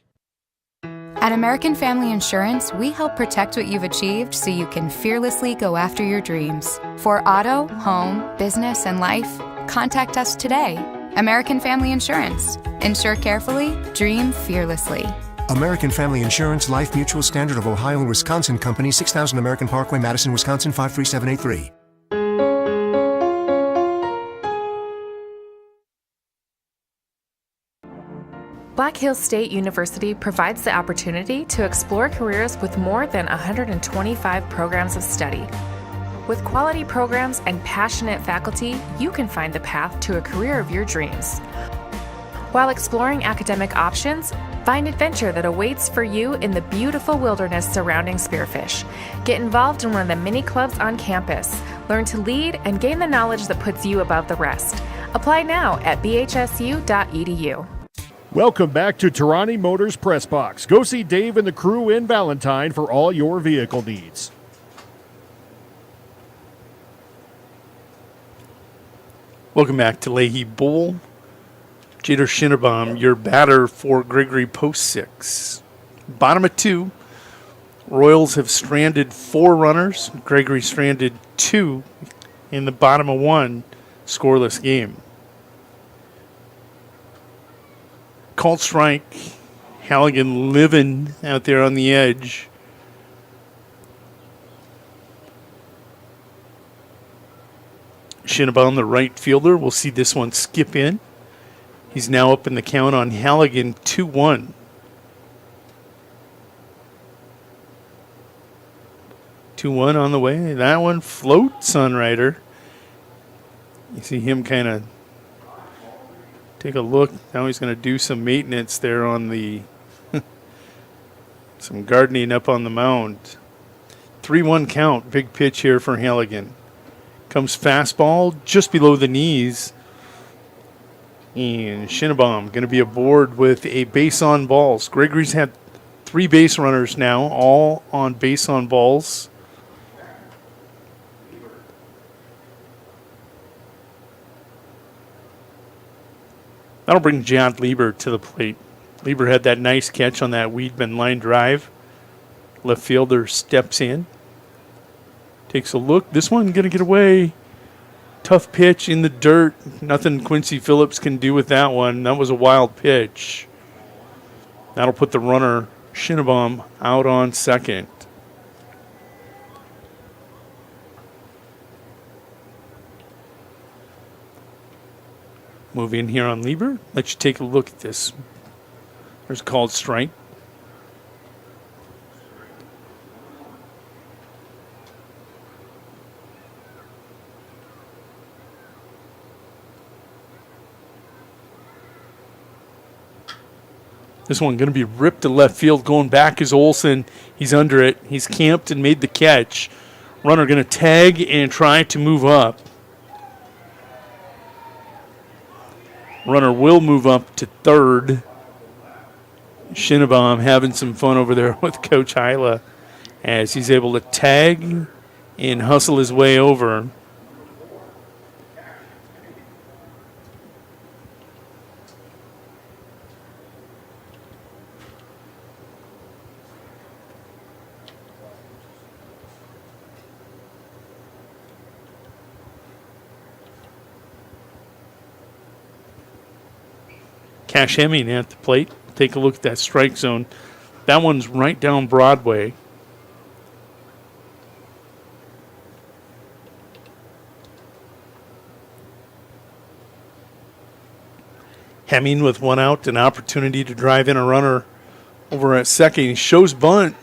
At American Family Insurance, we help protect what you've achieved so you can fearlessly go after your dreams. For auto, home, business, and life, contact us today. American Family Insurance. Insure carefully, dream fearlessly. American Family Insurance, Life Mutual, Standard of Ohio and Wisconsin Company, 6000 American Parkway, Madison, Wisconsin, 53783. Black Hills State University provides the opportunity to explore careers with more than 125 programs of study. With quality programs and passionate faculty, you can find the path to a career of your dreams. While exploring academic options, find adventure that awaits for you in the beautiful wilderness surrounding Spearfish. Get involved in one of the many clubs on campus. Learn to lead and gain the knowledge that puts you above the rest. Apply now at bhsu.edu. Welcome back to Tarani Motors Press Box. Go see Dave and the crew in Valentine for all your vehicle needs. Welcome back to Leahy Bowl. Jader Schinnerbaum, your batter for Gregory Post 6. Bottom of 2. Royals have stranded 4 runners. Gregory stranded 2 in the bottom of 1. Scoreless game. Called strike. Halligan living out there on the edge. Schinnerbaum, the right fielder, will see this one skip in. He's now up in the count on Halligan, 2-1. On the way. That one floats on Ryder. You see him kind of take a look. Now he's going to do some maintenance there on the some gardening up on the mound. 3-1 count. Big pitch here for Halligan. Comes fastball just below the knees. And Schinnerbaum going to be aboard with a base on balls. Gregory's had 3 base runners now, all on base on balls. That'll bring John Lieber to the plate. Lieber had that nice catch on that Weedman line drive. Left fielder steps in. Takes a look. This one going to get away. Tough pitch in the dirt. Nothing Quincy Phillips can do with that one. That was a wild pitch. That'll put the runner, Shinnebaum, out on second. Move in here on Lieber. Let you take a look at this. There's a called strike. This one going to be ripped to left field. Going back is Olsen. He's under it. He's camped and made the catch. Runner going to tag and try to move up. Runner will move up to third. Shinnebaum having some fun over there with Coach Hyla as he's able to tag and hustle his way over. Cash Hemming at the plate. Take a look at that strike zone. That one's right down Broadway. Hemming with one out, an opportunity to drive in a runner over at second. He shows bunt.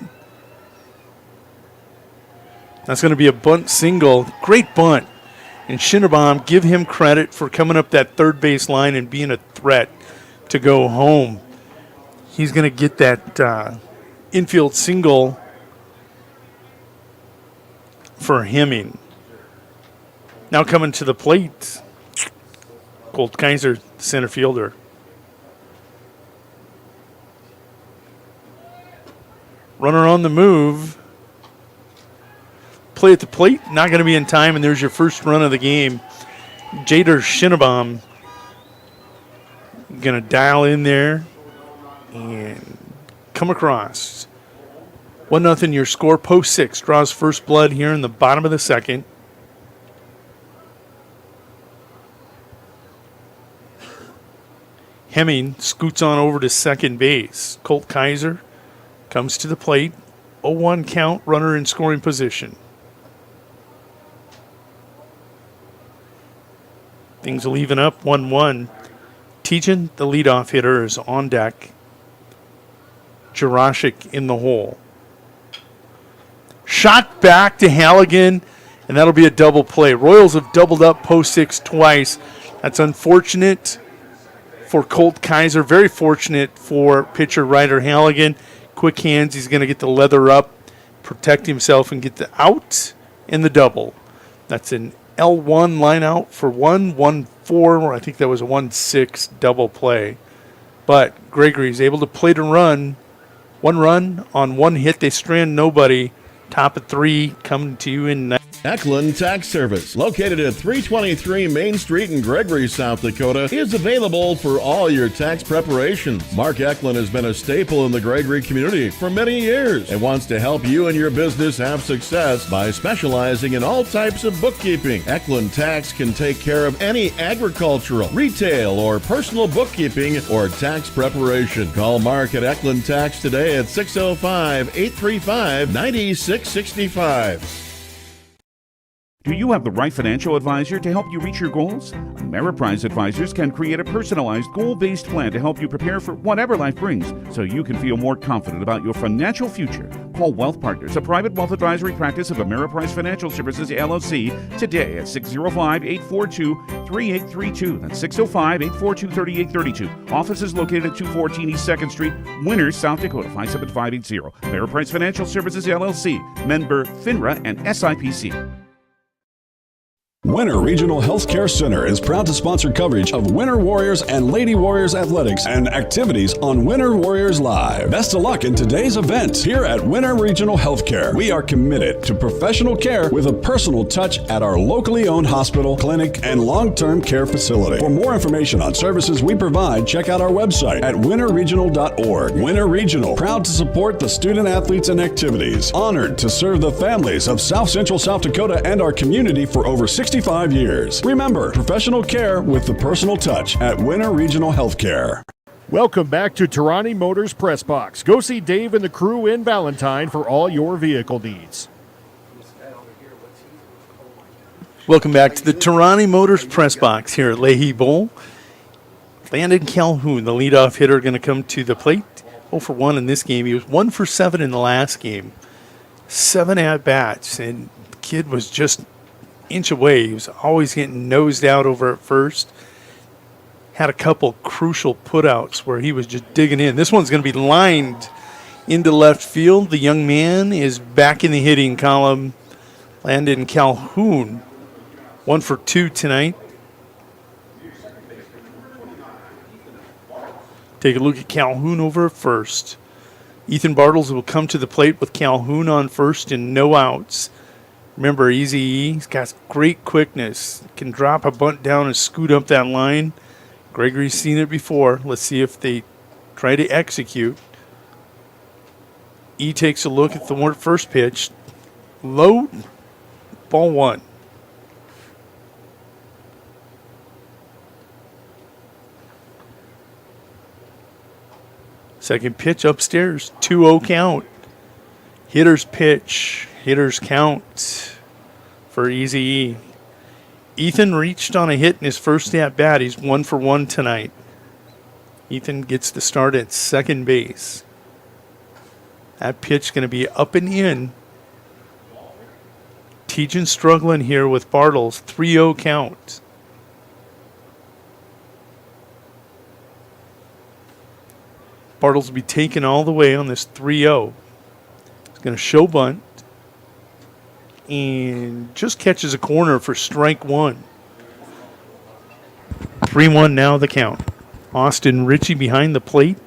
That's going to be a bunt single. Great bunt. And Shinnebaum, give him credit for coming up that third base line and being a threat to go home. He's going to get that infield single for Hemming. Now coming to the plate, Colt Kaiser, center fielder. Runner on the move. Play at the plate, not going to be in time, and there's your first run of the game. Jader Shinnebaum going to dial in there and come across. 1-0 your score. Post 6 draws first blood here in the bottom of the second. Hemming scoots on over to second base. Colt Kaiser comes to the plate. 0-1 count, runner in scoring position. Things will even up 1-1. Tejan, the leadoff hitter, is on deck. Jurashik in the hole. Shot back to Halligan, and that'll be a double play. Royals have doubled up post 6 twice. That's unfortunate for Colt Kaiser. Very fortunate for pitcher Ryder Halligan. Quick hands. He's going to get the leather up, protect himself, and get the out in the double. That's an L1 line out for 1-1-4. I think that was a 1-6 double play. But Gregory is able to plate a run. 1 run on 1 hit. They strand nobody. Top of 3 coming to you in Eklund Tax Service, located at 323 Main Street in Gregory, South Dakota, is available for all your tax preparations. Mark Eklund has been a staple in the Gregory community for many years and wants to help you and your business have success by specializing in all types of bookkeeping. Eklund Tax can take care of any agricultural, retail, or personal bookkeeping or tax preparation. Call Mark at Eklund Tax today at 605-835-9665. Do you have the right financial advisor to help you reach your goals? Ameriprise Advisors can create a personalized, goal-based plan to help you prepare for whatever life brings so you can feel more confident about your financial future. Call Wealth Partners, a private wealth advisory practice of Ameriprise Financial Services, LLC, today at 605-842-3832. That's 605-842-3832. Office is located at 214 East 2nd Street, Winters, South Dakota, 57580. Ameriprise Financial Services, LLC, member FINRA and SIPC. Winter Regional Healthcare Center is proud to sponsor coverage of Winter Warriors and Lady Warriors athletics and activities on Winter Warriors Live. Best of luck in today's event here at Winter Regional Healthcare. We are committed to professional care with a personal touch at our locally owned hospital, clinic, and long-term care facility. For more information on services we provide, check out our website at winterregional.org. Winter Regional, proud to support the student athletes and activities. Honored to serve the families of South Central South Dakota and our community for over 65 years. Remember, professional care with the personal touch at Winter Regional Healthcare. Welcome back to Tarani Motors Press Box. Go see Dave and the crew in Valentine for all your vehicle needs. Welcome back to the Tarani Motors Press Box here at Leahy Bowl. Landon Calhoun, the leadoff hitter, going to come to the plate. 0 for 1 in this game. He was 1 for 7 in the last game. 7 at-bats, and the kid was just inch away. He was always getting nosed out over at first. Had a couple crucial putouts where he was just digging in. This one's going to be lined into left field. The young man is back in the hitting column. Landon Calhoun, 1 for 2 tonight. Take a look at Calhoun over at first. Ethan Bartles will come to the plate with Calhoun on first and no outs. Remember, Easy E, he's got great quickness. Can drop a bunt down and scoot up that line. Gregory's seen it before. Let's see if they try to execute. E takes a look at the first pitch. Low, ball 1. Second pitch upstairs, 2-0 count. Hitter's pitch, hitter's count for Easy E. Ethan reached on a hit in his first at-bat. He's 1 for 1 tonight. Ethan gets the start at second base. That pitch going to be up and in. Tejan struggling here with Bartles, 3-0 count. Bartles will be taken all the way on this 3-0. He's going to show bunt. And just catches a corner for strike 1. 3-1 now the count. Austin Ritchie behind the plate.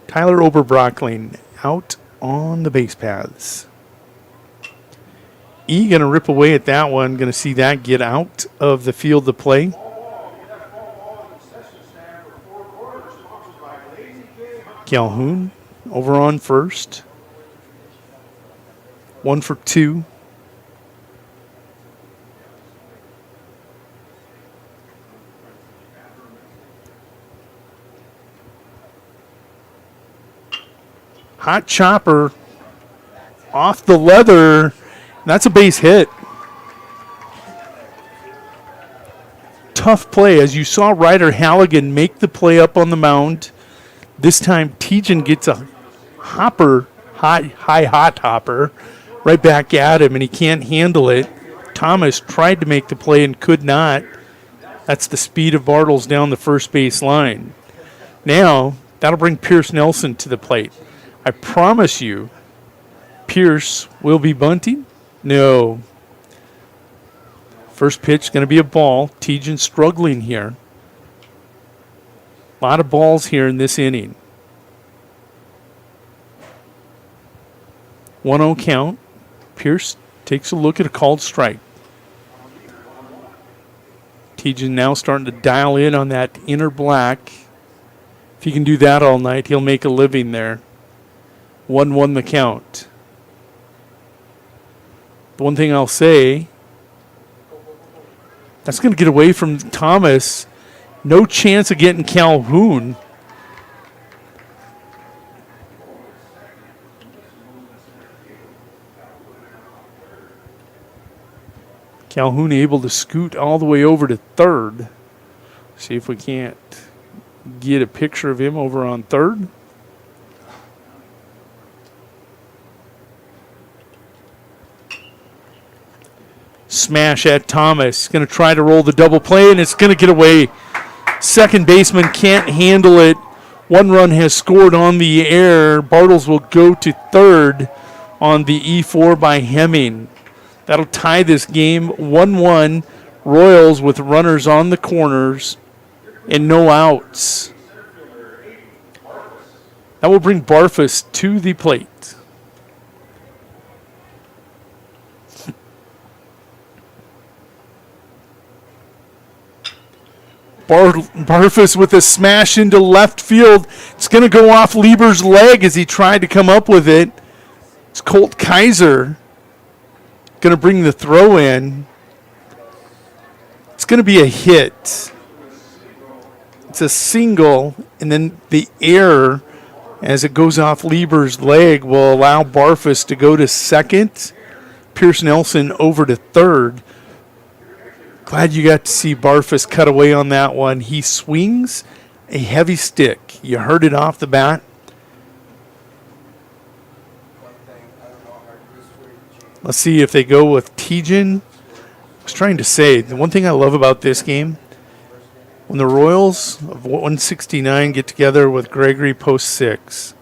Tyler Oberbrockling out on the base paths. E going to rip away at that one. Going to see that get out of the field of play. Calhoun over on first. 1 for 2. Hot chopper off the leather. That's a base hit. Tough play. As you saw Ryder Halligan make the play up on the mound. This time Tejan gets a hopper, hot hopper, right back at him, and he can't handle it. Thomas tried to make the play and could not. That's the speed of Bartles down the first base line. Now, that'll bring Pierce Nelson to the plate. I promise you, Pierce will be bunting. No. First pitch going to be a ball. Tejan struggling here. A lot of balls here in this inning. 1-0 count. Pierce takes a look at a called strike. Tejan now starting to dial in on that inner black. If he can do that all night, he'll make a living there. 1-1 the count. The one thing I'll say, that's going to get away from Thomas. No chance of getting Calhoun. Calhoun able to scoot all the way over to third. See if we can't get a picture of him over on third. Smash at Thomas. Going to try to roll the double play, and it's going to get away. Second baseman can't handle it. 1 run has scored on the air. Bartles will go to third on the E4 by Hemming. That'll tie this game 1-1. Royals with runners on the corners and no outs. That will bring Barfus to the plate. Barfus with a smash into left field. It's going to go off Lieber's leg as he tried to come up with it. It's Colt Kaiser going to bring the throw in. It's going to be a hit. It's a single, and then the error as it goes off Lieber's leg will allow Barfus to go to second. Pierce Nelson over to third. Glad you got to see Barfus cut away on that one. He swings a heavy stick. You heard it off the bat. Let's see if they go with Tejan. I was trying to say, the one thing I love about this game, when the Royals of 169 get together with Gregory post 6,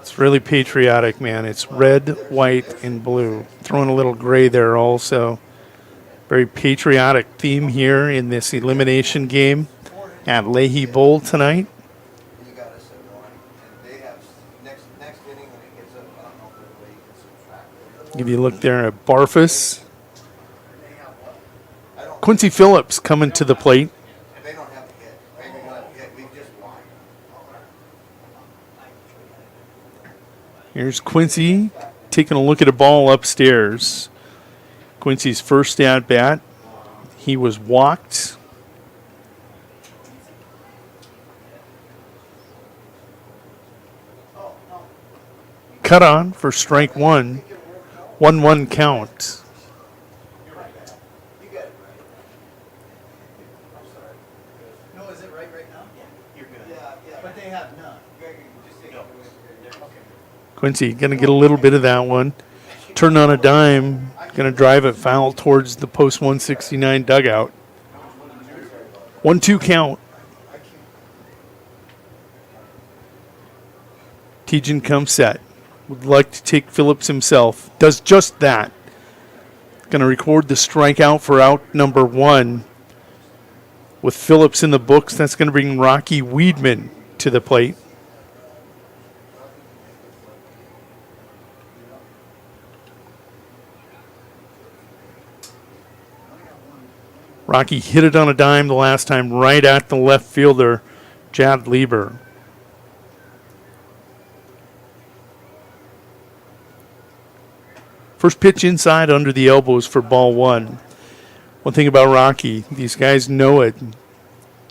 it's really patriotic, man. It's red, white, and blue. Throwing a little gray there also. Very patriotic theme here in this elimination game at Leahy Bowl tonight. Give you a look there at Barfus. Quincy Phillips coming to the plate. Here's Quincy taking a look at a ball upstairs. Quincy's first at bat. He was walked. Cut on for strike one. 1-1 count. No, is it right now? Yeah, you're good. Yeah. But they have none. Quincy going to get a little bit of that one. Turn on a dime. Going to drive it foul towards the post 169 dugout. 1-2 count. Tejan comes set. Would like to take Phillips himself. Does just that. Going to record the strikeout for out number 1. With Phillips in the books, that's going to bring Rocky Weedman to the plate. Rocky hit it on a dime the last time right at the left fielder, Jad Lieber. First pitch inside under the elbows for ball 1. One thing about Rocky, these guys know it.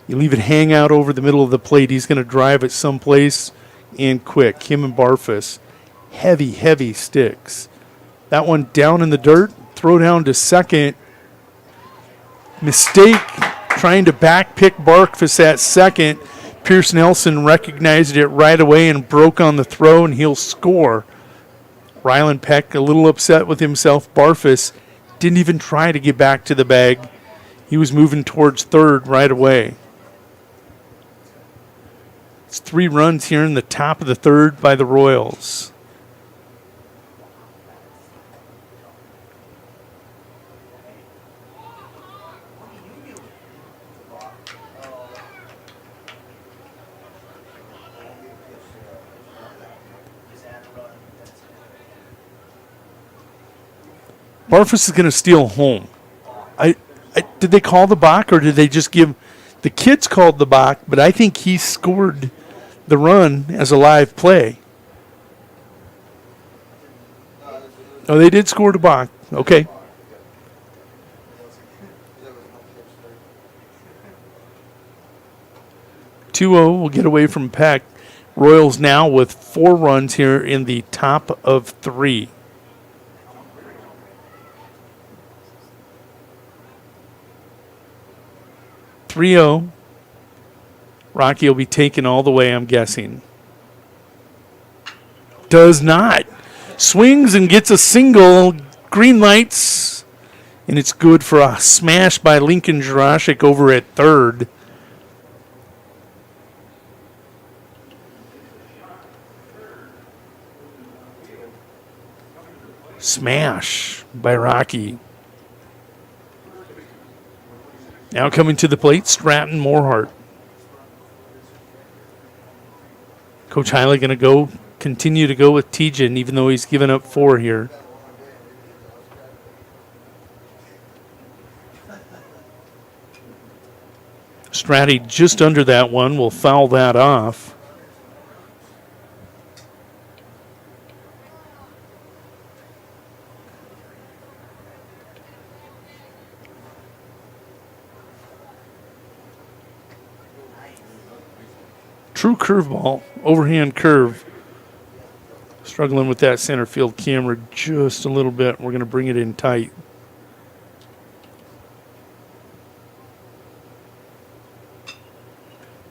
You leave it hang out over the middle of the plate, he's going to drive it someplace and quick. Him and Barfus. Heavy, heavy sticks. That one down in the dirt, throw down to second. Mistake trying to back pick Barfus at second. Pierce Nelson recognized it right away and broke on the throw, and he'll score. Ryland Peck a little upset with himself. Barfus didn't even try to get back to the bag. He was moving towards third right away. It's 3 runs here in the top of the third by the Royals. Barfus is going to steal home. Did they call the balk, or did they just give the kids called the balk? But I think he scored the run as a live play. Oh, they did score the balk. Okay. We'll get away from Peck. Royals now with 4 runs here in the top of 3. Rocky will be taken all the way, I'm guessing. Does not. Swings and gets a single. Green lights. And it's good for a smash by Lincoln Jurashik over at third. Smash by Rocky. Now coming to the plate, Stratton Morehart. Coach Hiley going to continue to go with Tejan, even though he's given up 4 here. Stratty just under that one will foul that off. True curveball, overhand curve. Struggling with that center field camera just a little bit. We're going to bring it in tight.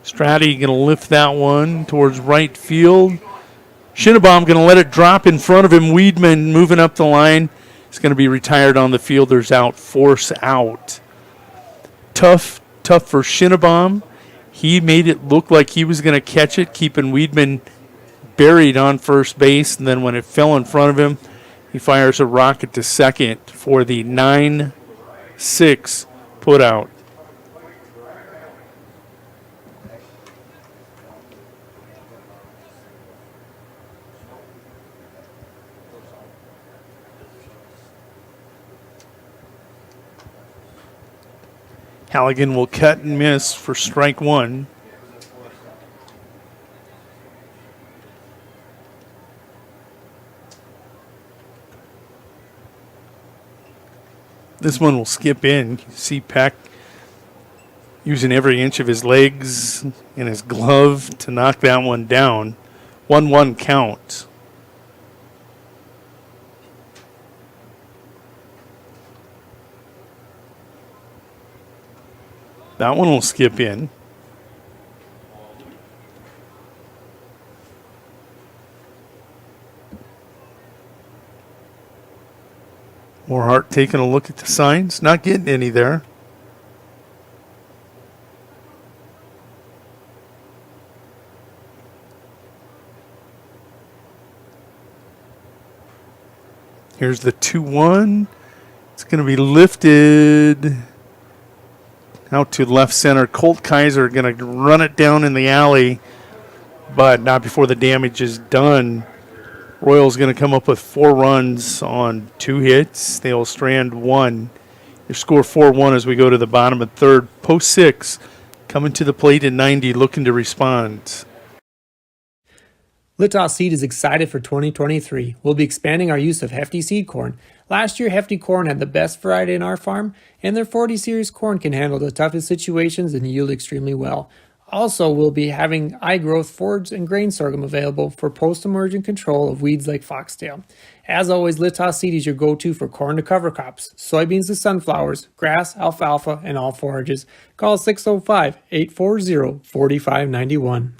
Stratty going to lift that one towards right field. Schinnebaum going to let it drop in front of him. Weedman moving up the line. It's going to be retired on the fielder's out. Force out. Tough for Schinnebaum. He made it look like he was going to catch it, keeping Weedman buried on first base. And then when it fell in front of him, he fires a rocket to second for the 9-6 put out. Halligan will cut and miss for strike 1. This one will skip in. You see Peck using every inch of his legs and his glove to knock that one down. 1-1 count. That one will skip in. Morehart taking a look at the signs, not getting any there. Here's the 2-1. It's going to be lifted out to left center. Colt Kaiser going to run it down in the alley, but not before the damage is done. Royals going to come up with 4 runs on 2 hits. They'll strand 1. Your score 4-1 as we go to the bottom of third. Post 6 coming to the plate in 90, looking to respond. Littoss Seed is excited for 2023. We'll be expanding our use of Hefty seed corn. Last year, Hefty corn had the best variety in our farm, and their 40 series corn can handle the toughest situations and yield extremely well. Also, we'll be having high-growth forage and grain sorghum available for post-emergent control of weeds like foxtail. As always, Littoss Seed is your go-to for corn to cover crops, soybeans to sunflowers, grass, alfalfa, and all forages. Call 605-840-4591.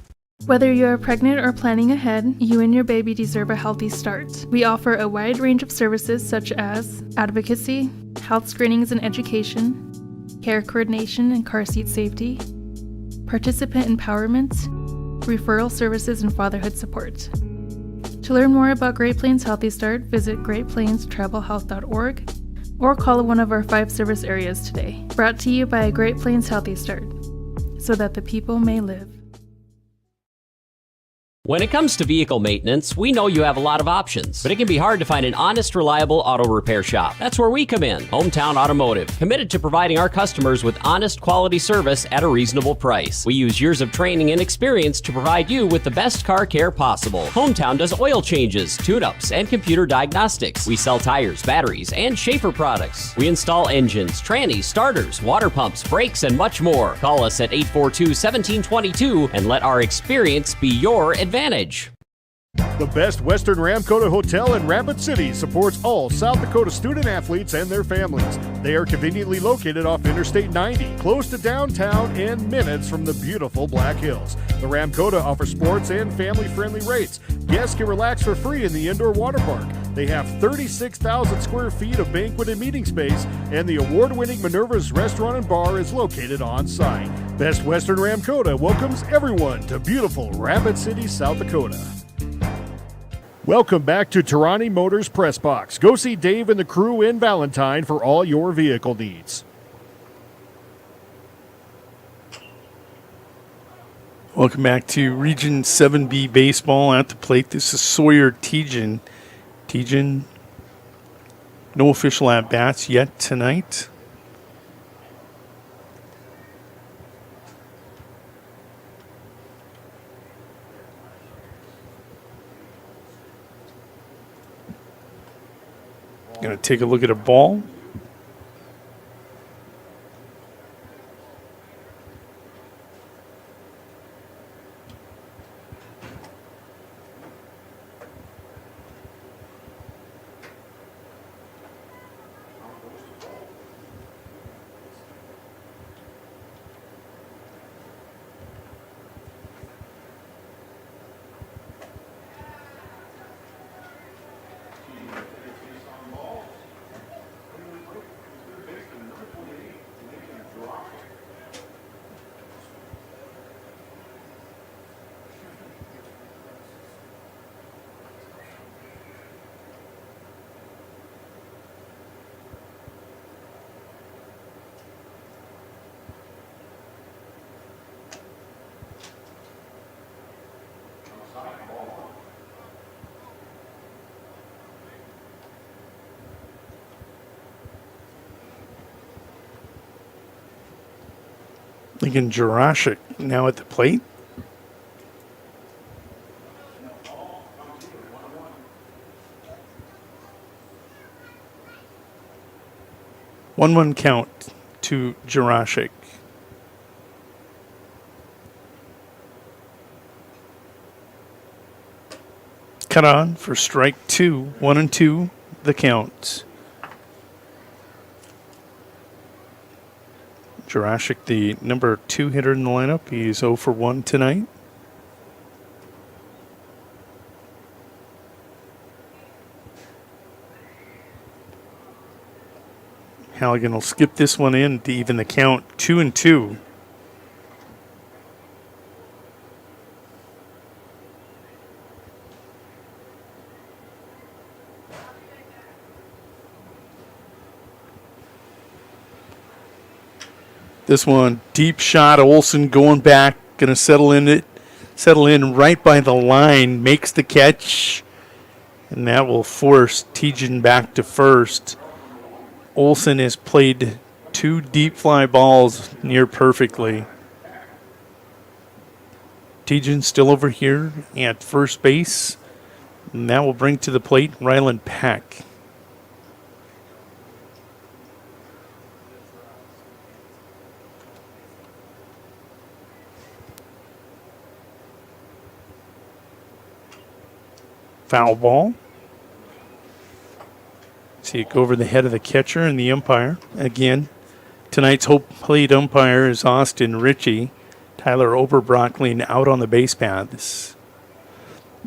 Whether you are pregnant or planning ahead, you and your baby deserve a healthy start. We offer a wide range of services such as advocacy, health screenings and education, care coordination and car seat safety, participant empowerment, referral services, and fatherhood support. To learn more about Great Plains Healthy Start, visit greatplainstravelhealth.org or call one of our 5 service areas today. Brought to you by Great Plains Healthy Start, so that the people may live. When it comes to vehicle maintenance, we know you have a lot of options, but it can be hard to find an honest, reliable auto repair shop. That's where we come in. Hometown Automotive, committed to providing our customers with honest, quality service at a reasonable price. We use years of training and experience to provide you with the best car care possible. Hometown does oil changes, tune-ups, and computer diagnostics. We sell tires, batteries, and Schaefer products. We install engines, trannies, starters, water pumps, brakes, and much more. Call us at 842-1722 and let our experience be your advantage. The Best Western Ramkota Hotel in Rapid City supports all South Dakota student athletes and their families. They are conveniently located off Interstate 90, close to downtown and minutes from the beautiful Black Hills. The Ramkota offers sports and family-friendly rates. Guests can relax for free in the indoor water park. They have 36,000 square feet of banquet and meeting space, and the award-winning Minerva's Restaurant and Bar is located on site. Best Western Ramkota welcomes everyone to beautiful Rapid City, South Dakota. Welcome back to Tarani Motors Press Box. Go see Dave and the crew in Valentine for all your vehicle needs. Welcome back to Region 7B Baseball. At the plate, this is Sawyer Tejan. Tejan, no official at-bats yet tonight. Going to take a look at a ball. Lincoln Jurashik now at the plate. One count to Jurashik. Cut on for strike 2, 1-2, the count. Jurashik, the number 2 hitter in the lineup. He's 0 for 1 tonight. Halligan will skip this one in to even the count, 2-2. This one, deep shot. Olson going back, going to settle in right by the line, makes the catch, and that will force Tejan back to first. Olson has played 2 deep fly balls near perfectly. Tejan still over here at first base, and that will bring to the plate Ryland Peck. Foul ball. See it go over the head of the catcher and the umpire. Again, tonight's home plate umpire is Austin Ritchie. Tyler Oberbrockling out on the base paths.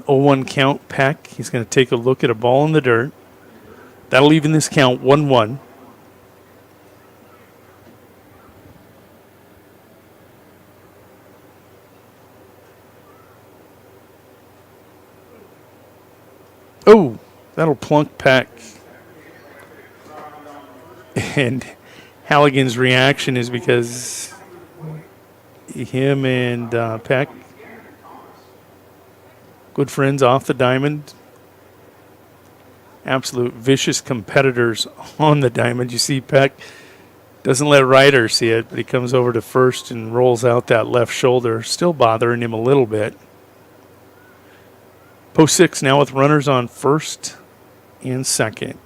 0-1 count, Peck. He's going to take a look at a ball in the dirt. That'll even this count 1-1. Oh, that'll plunk Peck. And Halligan's reaction is because him and Peck, good friends off the diamond, absolute vicious competitors on the diamond. You see Peck doesn't let Ryder see it, but he comes over to first and rolls out that left shoulder, still bothering him a little bit. Post 6 now with runners on first and second.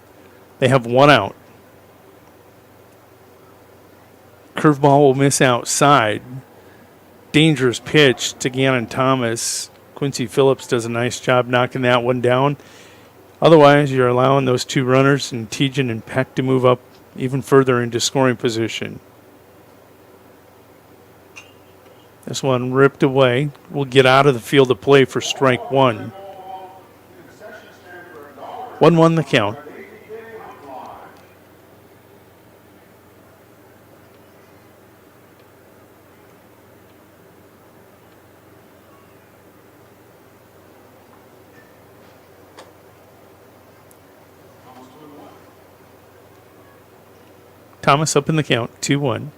They have 1 out. Curveball will miss outside. Dangerous pitch to Gannon Thomas. Quincy Phillips does a nice job knocking that one down. Otherwise, you're allowing those 2 runners, and Tejan and Peck, to move up even further into scoring position. This one ripped away. Will get out of the field of play for strike 1. 1-1 the count. Thomas up in the count, 2-1.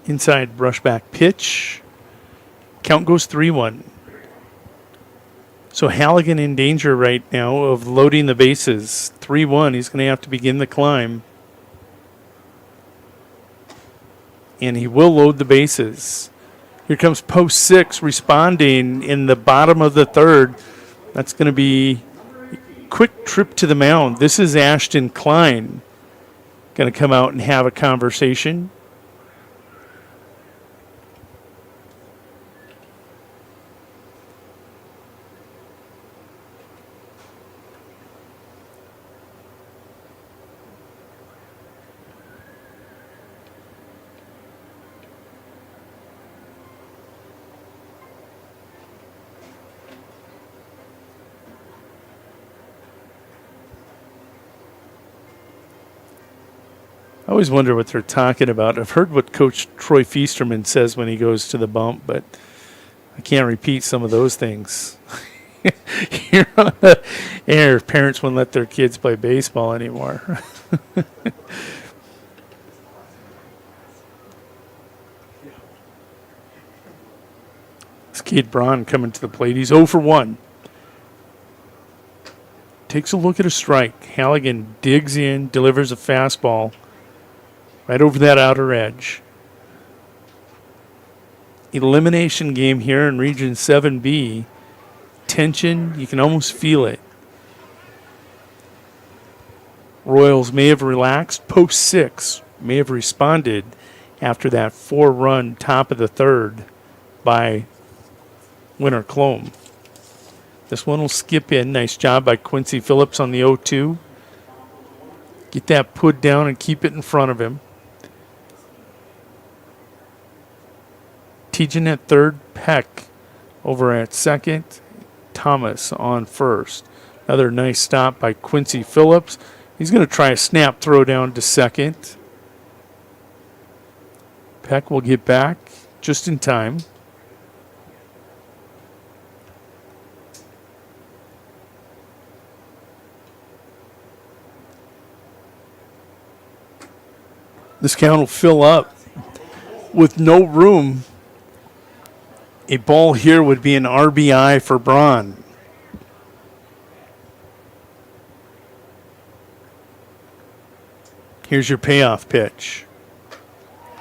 Inside brushback pitch. Count goes 3-1. So Halligan in danger right now of loading the bases. 3-1. He's going to have to begin the climb. And he will load the bases. Here comes post 6 responding in the bottom of the third. That's going to be a quick trip to the mound. This is Ashton Klein. Going to come out and have a conversation. I always wonder what they're talking about. I've heard what Coach Troy Feasterman says when he goes to the bump, but I can't repeat some of those things. Here on the air, parents wouldn't let their kids play baseball anymore. It's Cade Braun coming to the plate. He's 0 for 1. Takes a look at a strike. Halligan digs in, delivers a fastball. Right over that outer edge. Elimination game here in Region 7B. Tension, you can almost feel it. Royals may have relaxed. Post 6 may have responded after that 4-run top of the third by winner Colome. This one will skip in. Nice job by Quincy Phillips on the 0-2. Get that put down and keep it in front of him. Tejan at third, Peck over at second, Thomas on first. Another nice stop by Quincy Phillips. He's going to try a snap throw down to second. Peck will get back just in time. This count will fill up with no room. A ball here would be an RBI for Braun. Here's your payoff pitch.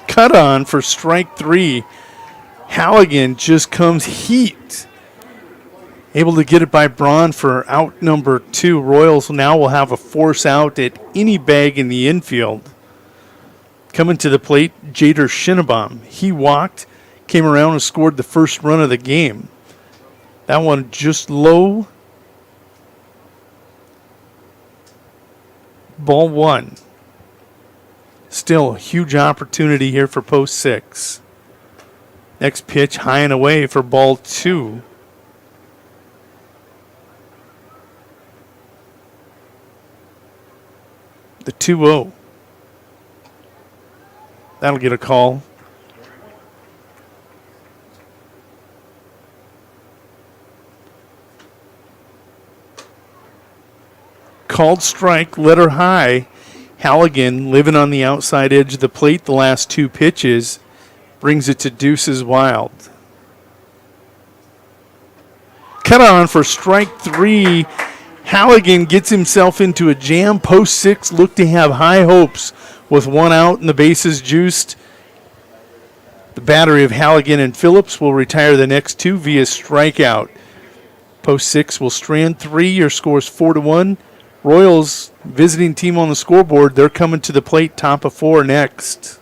Cut on for strike 3. Halligan just comes heat. Able to get it by Braun for out number 2. Royals now will have a force out at any bag in the infield. Coming to the plate, Jader Shinnebaum. He walked. Came around and scored the first run of the game. That one just low. Ball 1. Still a huge opportunity here for post 6. Next pitch high and away for ball 2. The 2-0. That'll get a call. Called strike, letter high. Halligan living on the outside edge of the plate the last 2 pitches. Brings it to Deuces Wild. Cut on for strike 3. Halligan gets himself into a jam. Post 6 look to have high hopes with 1 out and the bases juiced. The battery of Halligan and Phillips will retire the next 2 via strikeout. Post 6 will strand 3. Your score is 4-1. Royals, visiting team on the scoreboard, they're coming to the plate, top of 4 next.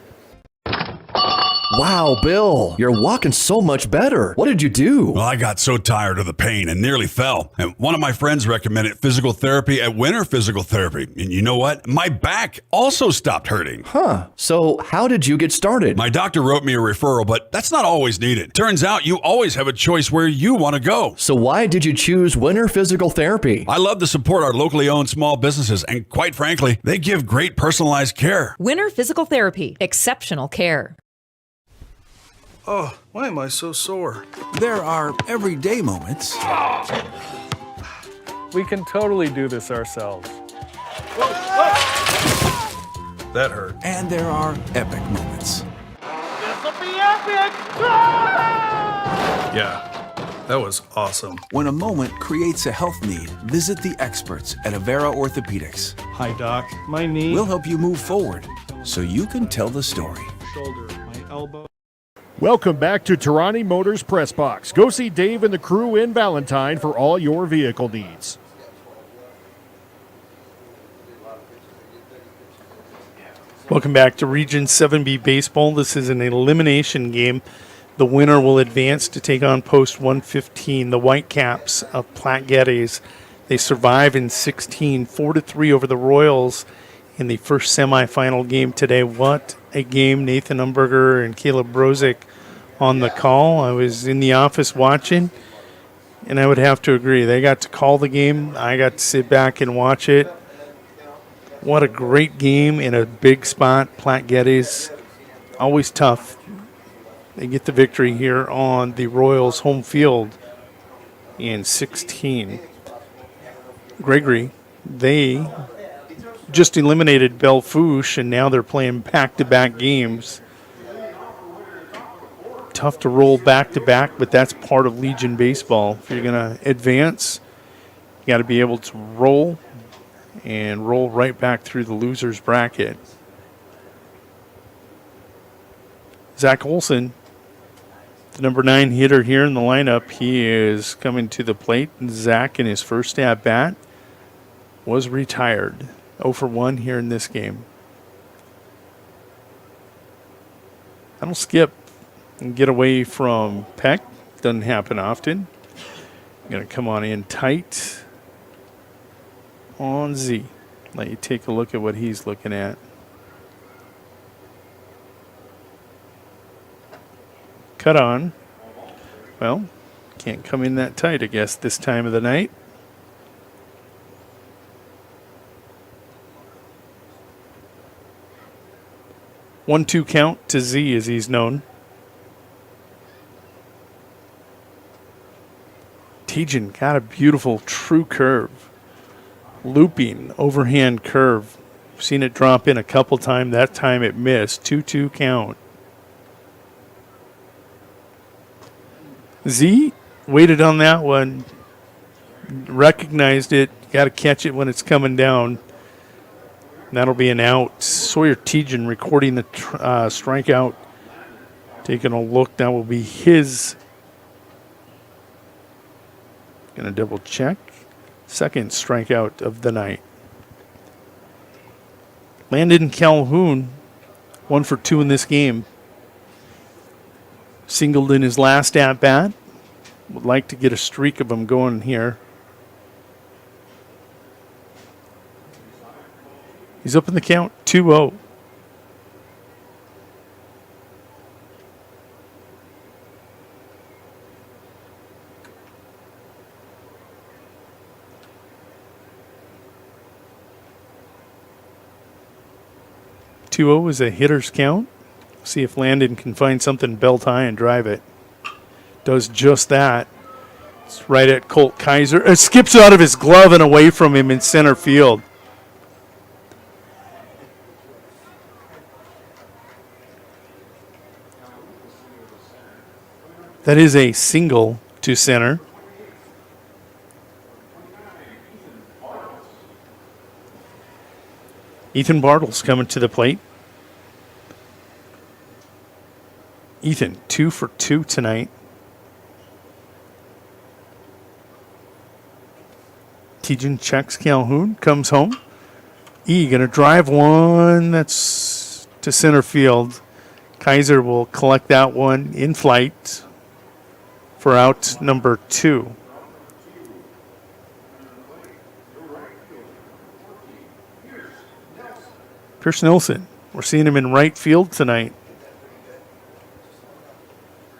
Wow, Bill, you're walking so much better. What did you do? Well, I got so tired of the pain and nearly fell. And one of my friends recommended physical therapy at Winter Physical Therapy. And you know what? My back also stopped hurting. Huh. So how did you get started? My doctor wrote me a referral, but that's not always needed. Turns out you always have a choice where you want to go. So why did you choose Winter Physical Therapy? I love to support our locally owned small businesses, and quite frankly, they give great personalized care. Winter Physical Therapy. Exceptional care. Oh, why am I so sore? There are everyday moments. We can totally do this ourselves. That hurt. And there are epic moments. Yeah, that was awesome. When a moment creates a health need, visit the experts at Avera Orthopedics. Hi, Doc. My knee. We'll help you move forward so you can tell the story. Shoulder, my elbow. Welcome back to Tarani Motors Press Box. Go see Dave and the crew in Valentine for all your vehicle needs. Welcome back to Region 7B Baseball. This is an elimination game. The winner will advance to take on Post 115, the Whitecaps of Platte Geddes. They survive in 16, 4-3 over the Royals in the first semifinal game today. What a game. Nathan Umberger and Caleb Brozick on the call. I was in the office watching, and I would have to agree. They got to call the game. I got to sit back and watch it. What a great game in a big spot. Platte Geddes, always tough. They get the victory here on the Royals' home field in 16. Gregory, they just eliminated Bellefouche, and now they're playing back-to-back games. Tough to roll back-to-back, but that's part of Legion baseball. If you're going to advance, you got to be able to roll and roll right back through the loser's bracket. Zach Olson, the number 9 hitter here in the lineup, he is coming to the plate. Zach, in his first at-bat, was retired. 0 for 1 here in this game. That'll skip and get away from Peck. Doesn't happen often. Going to come on in tight on Z. Let you take a look at what he's looking at. Cut on. Well, can't come in that tight, I guess, this time of the night. One-two count to Z, as he's known. Tejan got a beautiful true curve. Looping overhand curve. Seen it drop in a couple times. That time it missed. 2-2 count. Z waited on that one, recognized it, got to catch it when it's coming down. That'll be an out. Sawyer Tejan recording the strikeout. Taking a look, that will be his. Going to double check. Second strikeout of the night. Landon Calhoun, 1 for 2 in this game. Singled in his last at-bat. Would like to get a streak of them going here. He's up in the count, 2-0. Is a hitter's count. See if Landon can find something belt high and drive it. Does just that. It's right at Colt Kaiser. It skips out of his glove and away from him in center field. That is a single to center. Ethan Bartles coming to the plate. Ethan, 2 for 2 tonight. Tejan checks Calhoun, comes home. Going to drive one that's to center field. Kaiser will collect that one in flight for out number 2. Pierce Nilsson, we're seeing him in right field tonight.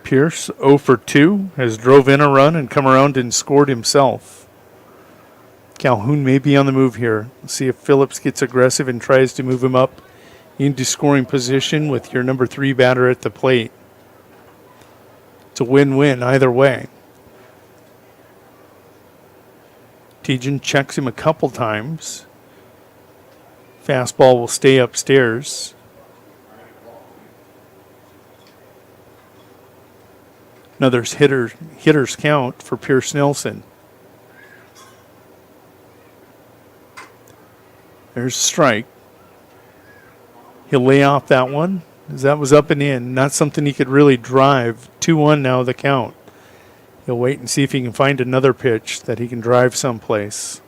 Pierce, 0 for 2, has drove in a run and come around and scored himself. Calhoun may be on the move here. Let's see if Phillips gets aggressive and tries to move him up into scoring position with your number 3 batter at the plate. It's a win-win either way. Tejan checks him a couple times. Fastball will stay upstairs. Another hitter's count for Pierce Nelson. There's a strike. He'll lay off that one, as that was up and in. Not something he could really drive. 2-1 now the count. He'll wait and see if he can find another pitch that he can drive someplace.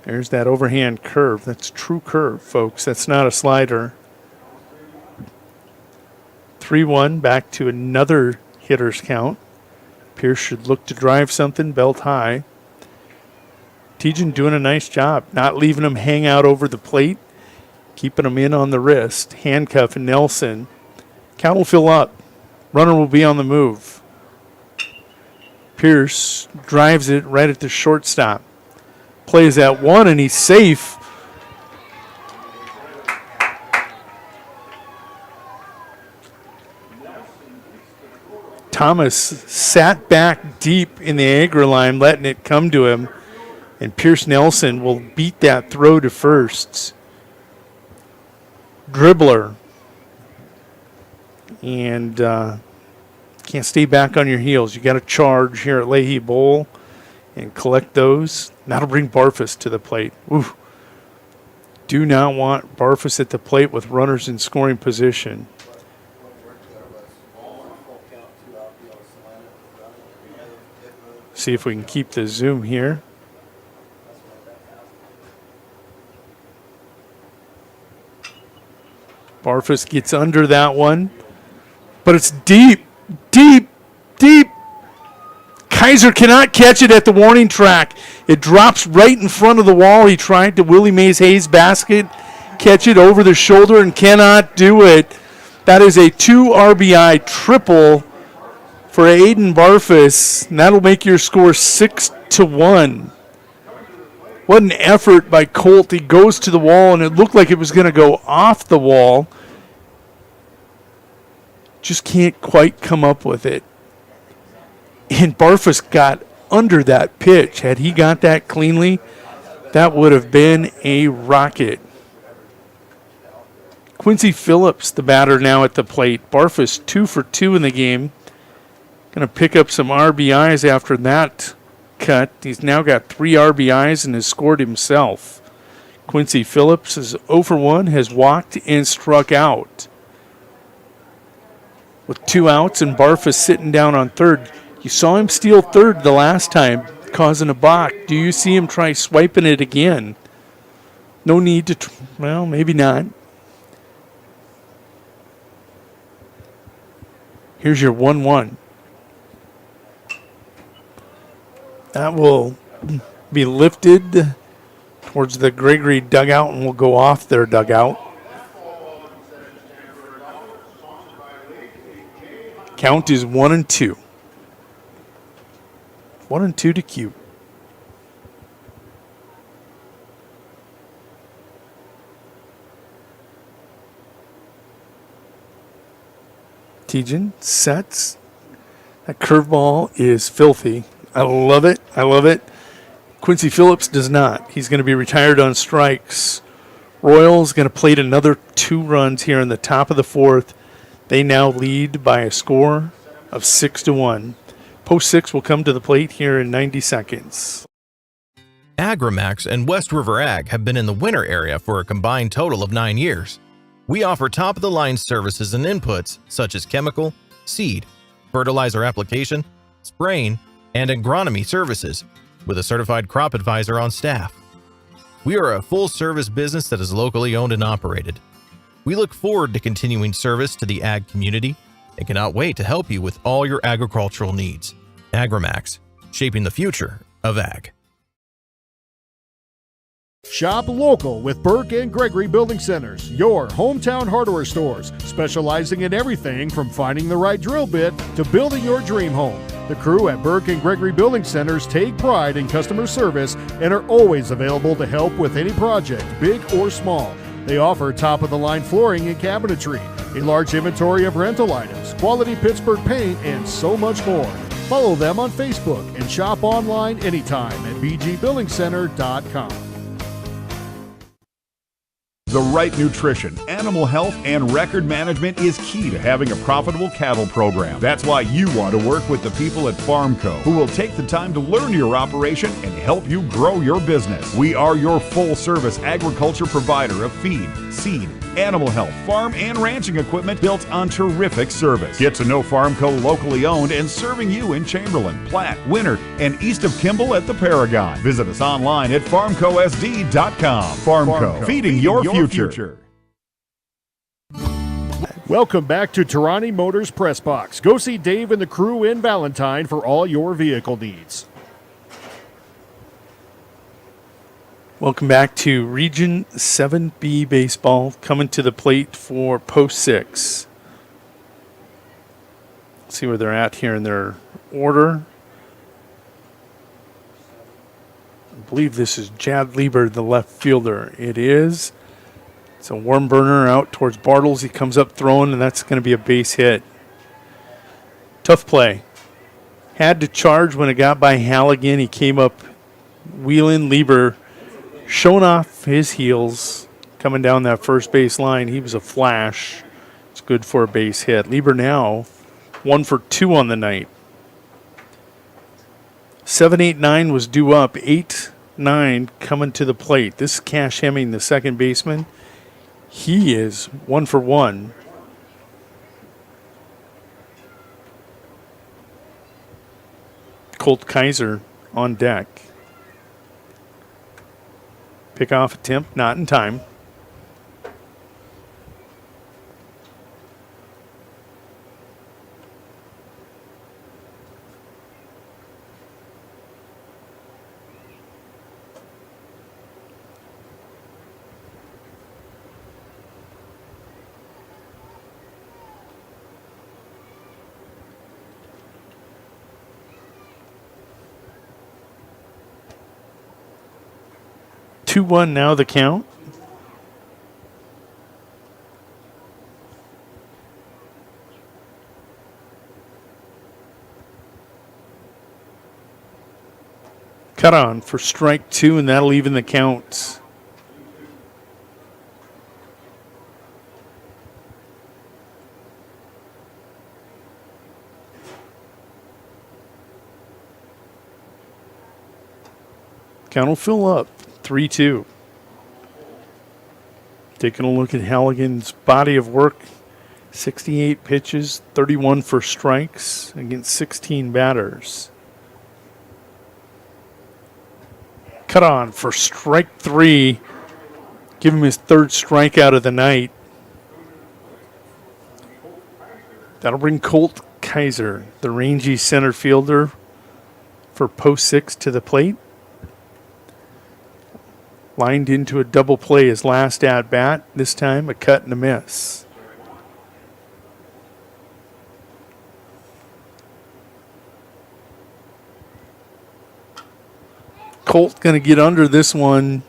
There's that overhand curve. That's true curve, folks. That's not a slider. 3-1, back to another hitter's count. Pierce should look to drive something belt high. Tejan doing a nice job, not leaving him hang out over the plate, keeping him in on the wrist. Handcuff and Nelson. Count will fill up. Runner will be on the move. Pierce drives it right at the shortstop. Plays that one, and he's safe. Thomas sat back deep in the Agra line, letting it come to him, and Pierce Nelson will beat that throw to first. Dribbler. And can't stay back on your heels. You got to charge here at Leahy Bowl and collect those. That'll bring Barfus to the plate. Ooh. Do not want Barfus at the plate with runners in scoring position. See if we can keep the zoom here. Barfus gets under that one, but it's deep, deep, deep. Kaiser cannot catch it at the warning track. It drops right in front of the wall. He tried to Willie Mays Hayes basket, catch it over the shoulder, and cannot do it. That is a 2 RBI triple for Aiden Barfus, and that'll make your score 6-1. What an effort by Colt. He goes to the wall, and it looked like it was going to go off the wall. Just can't quite come up with it. And Barfus got under that pitch. Had he got that cleanly, that would have been a rocket. Quincy Phillips, the batter now at the plate. Barfus 2 for 2 in the game. Going to pick up some RBIs after that cut. He's now got 3 RBIs and has scored himself. Quincy Phillips is 0 for 1, has walked and struck out. With 2 outs and Barfus sitting down on third. You saw him steal third the last time, causing a balk. Do you see him try swiping it again? No need to, well, maybe not. Here's your 1-1. That will be lifted towards the Gregory dugout and will go off their dugout. Count is 1-2. 1-2 to Q. Tejan sets. That curveball is filthy. I love it. I love it. Quincy Phillips does not. He's going to be retired on strikes. Royals going to plate another 2 runs here in the top of the 4th. They now lead by a score of 6-1. Post 6 will come to the plate here in 90 seconds. Agramax and West River Ag have been in the winter area for a combined total of 9 years. We offer top-of-the-line services and inputs such as chemical, seed, fertilizer application, spraying, and agronomy services with a certified crop advisor on staff. We are a full-service business that is locally owned and operated. We look forward to continuing service to the ag community and cannot wait to help you with all your agricultural needs. Agramax, shaping the future of ag. Shop local with Burke and Gregory Building Centers, your hometown hardware stores, specializing in everything from finding the right drill bit to building your dream home. The crew at Burke and Gregory Building Centers take pride in customer service and are always available to help with any project, big or small. They offer top-of-the-line flooring and cabinetry, a large inventory of rental items, quality Pittsburgh paint, and so much more. Follow them on Facebook and shop online anytime at bgbuildingcenter.com. The right nutrition, animal health, and record management is key to having a profitable cattle program. That's why you want to work with the people at Farmco, who will take the time to learn your operation and help you grow your business. We are your full-service agriculture provider of feed, seed, animal health, farm, and ranching equipment built on terrific service. Get to know Farmco, locally owned and serving you in Chamberlain, Platte, Winter, and east of Kimball at the Paragon. Visit us online at farmcosd.com. Farmco, feeding your future. Welcome back to Tarani Motors Press Box. Go see Dave and the crew in Valentine for all your vehicle needs. Welcome back to Region 7B Baseball, coming to the plate for Post 6. Let's see where they're at here in their order. I believe this is Jad Lieber, the left fielder. It is. It's a warm burner out towards Bartles. He comes up throwing, and that's going to be a base hit. Tough play. Had to charge when it got by Halligan. He came up wheeling. Lieber showing off his heels, coming down that first base line. He was a flash. It's good for a base hit. Lieber now 1 for 2 on the night. 7-8-9 was due up. 8-9 coming to the plate. This is Cash Hemming, the second baseman. He is 1 for 1. Colt Kaiser on deck. Pickoff attempt, not in time. Two-1 now the count. Cut on for strike 2, and that'll even the count. Count will fill up. 3-2. Taking a look at Halligan's body of work. 68 pitches, 31 for strikes against 16 batters. Cut on for strike 3. Give him his third strikeout of the night. That'll bring Colt Kaiser, the rangy center fielder, for Post 6 to the plate. Lined into a double play his last at-bat. This time a cut and a miss. Colt going to get under this one.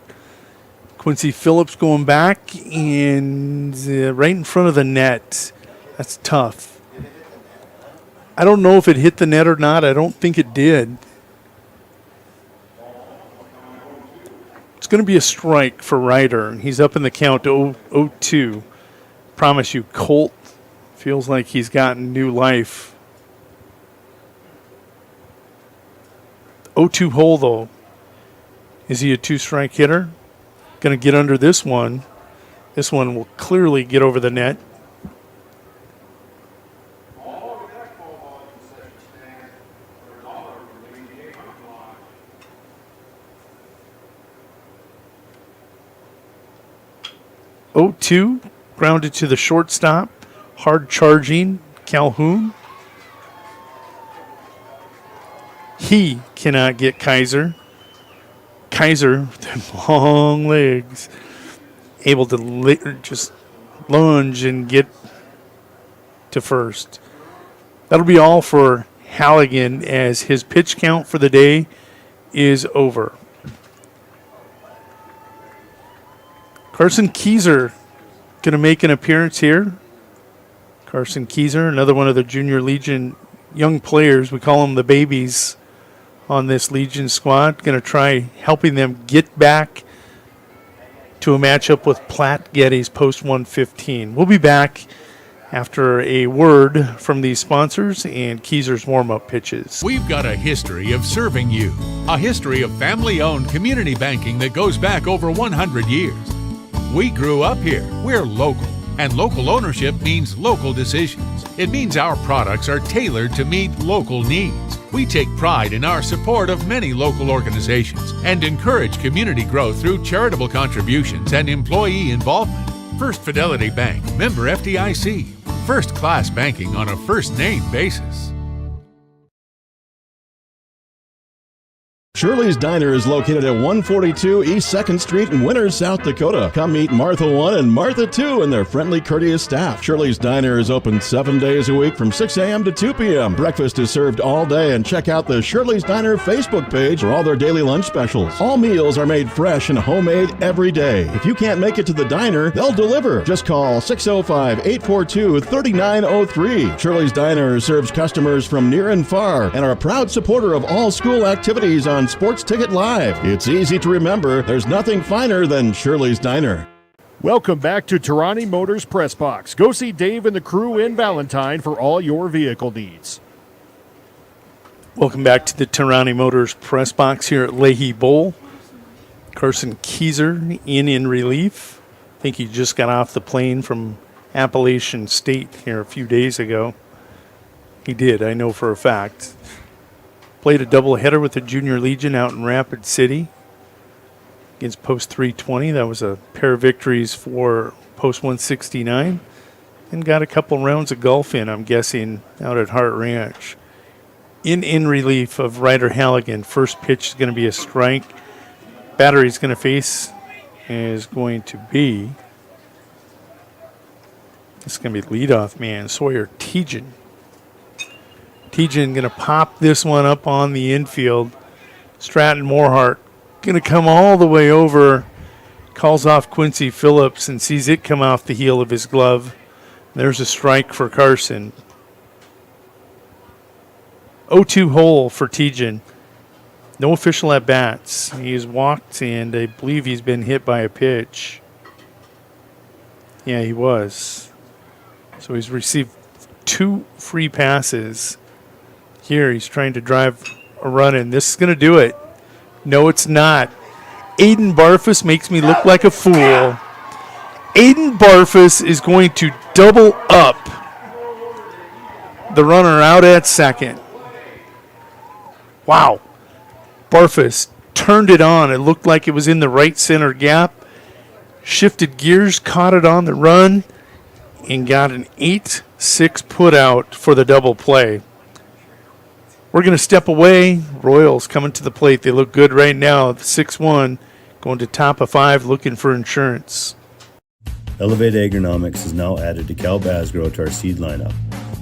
Quincy Phillips going back and right in front of the net. That's tough. I don't know if it hit the net or not. I don't think it did. It's going to be a strike for Ryder. He's up in the count to 0-2. Promise you, Colt feels like he's gotten new life. 0-2 hole, though. Is he a two-strike hitter? Going to get under this one. This one will clearly get over the net. Oh-2, grounded to the shortstop. Hard charging Calhoun. He cannot get Kaiser. Kaiser, with them long legs, able to just lunge and get to first. That'll be all for Halligan as his pitch count for the day is over. Carson Keyser going to make an appearance here. Carson Keyser, another one of the Junior Legion young players. We call them the babies on this Legion squad. Going to try helping them get back to a matchup with Platte Getty's post 115. We'll be back after a word from these sponsors and Keezer's warm-up pitches. We've got a history of serving you, a history of family-owned community banking that goes back over 100 years. We grew up here. We're local. And local ownership means local decisions. It means our products are tailored to meet local needs. We take pride in our support of many local organizations and encourage community growth through charitable contributions and employee involvement. First Fidelity Bank, member FDIC. First class banking on a first name basis. Shirley's Diner is located at 142 East 2nd Street in Winters, South Dakota. Come meet Martha 1 and Martha 2 and their friendly, courteous staff. Shirley's Diner is open 7 days a week from 6 a.m. to 2 p.m. Breakfast is served all day, and check out the Shirley's Diner Facebook page for all their daily lunch specials. All meals are made fresh and homemade every day. If you can't make it to the diner, they'll deliver. Just call 605-842-3903. Shirley's Diner serves customers from near and far and are a proud supporter of all school activities on Sports Ticket Live. It's easy to remember. There's nothing finer than Shirley's Diner. Welcome back to Tarani Motors Press Box. Go see Dave and the crew in Valentine for all your vehicle needs. Welcome back to the Tarani Motors Press Box here at Leahy Bowl. Carson Keezer in relief. I think he just got off the plane from Appalachian State here a few days ago. He did, I know for a fact. Played a doubleheader with the Junior Legion out in Rapid City against Post 320. That was a pair of victories for Post 169. And got a couple rounds of golf in, I'm guessing, out at Hart Ranch. In relief of Ryder Halligan. First pitch is going to be a strike. Batter he's going to face is going to be, it's going to be leadoff man, Sawyer Tejan. Tejan going to pop this one up on the infield. Stratton Morehart going to come all the way over, calls off Quincy Phillips and sees it come off the heel of his glove. There's a strike for Carson. 0-2 hole for Tejan. No official at-bats. He has walked, and I believe he's been hit by a pitch. Yeah, he was. So he's received 2 free passes. Here, he's trying to drive a run in. This is going to do it. No, it's not. Aiden Barfus makes me look like a fool. Aiden Barfus is going to double up the runner out at second. Wow. Barfus turned it on. It looked like it was in the right center gap. Shifted gears, caught it on the run, and got an 8-6 put out for the double play. We're going to step away. Royals coming to the plate. They look good right now. 6-1, going to top of 5, looking for insurance. Elevate Agronomics is now added to Cal Basgrow to our seed lineup.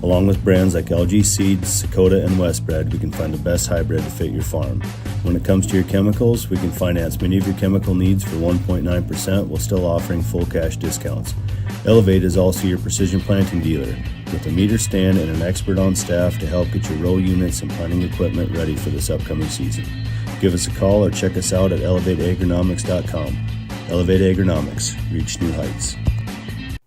Along with brands like LG Seeds, Sakota, and Westbred, we can find the best hybrid to fit your farm. When it comes to your chemicals, we can finance many of your chemical needs for 1.9% while still offering full cash discounts. Elevate is also your precision planting dealer, with a meter stand and an expert on staff to help get your row units and planting equipment ready for this upcoming season. Give us a call or check us out at elevateagronomics.com. Elevate Agronomics. Reach new heights.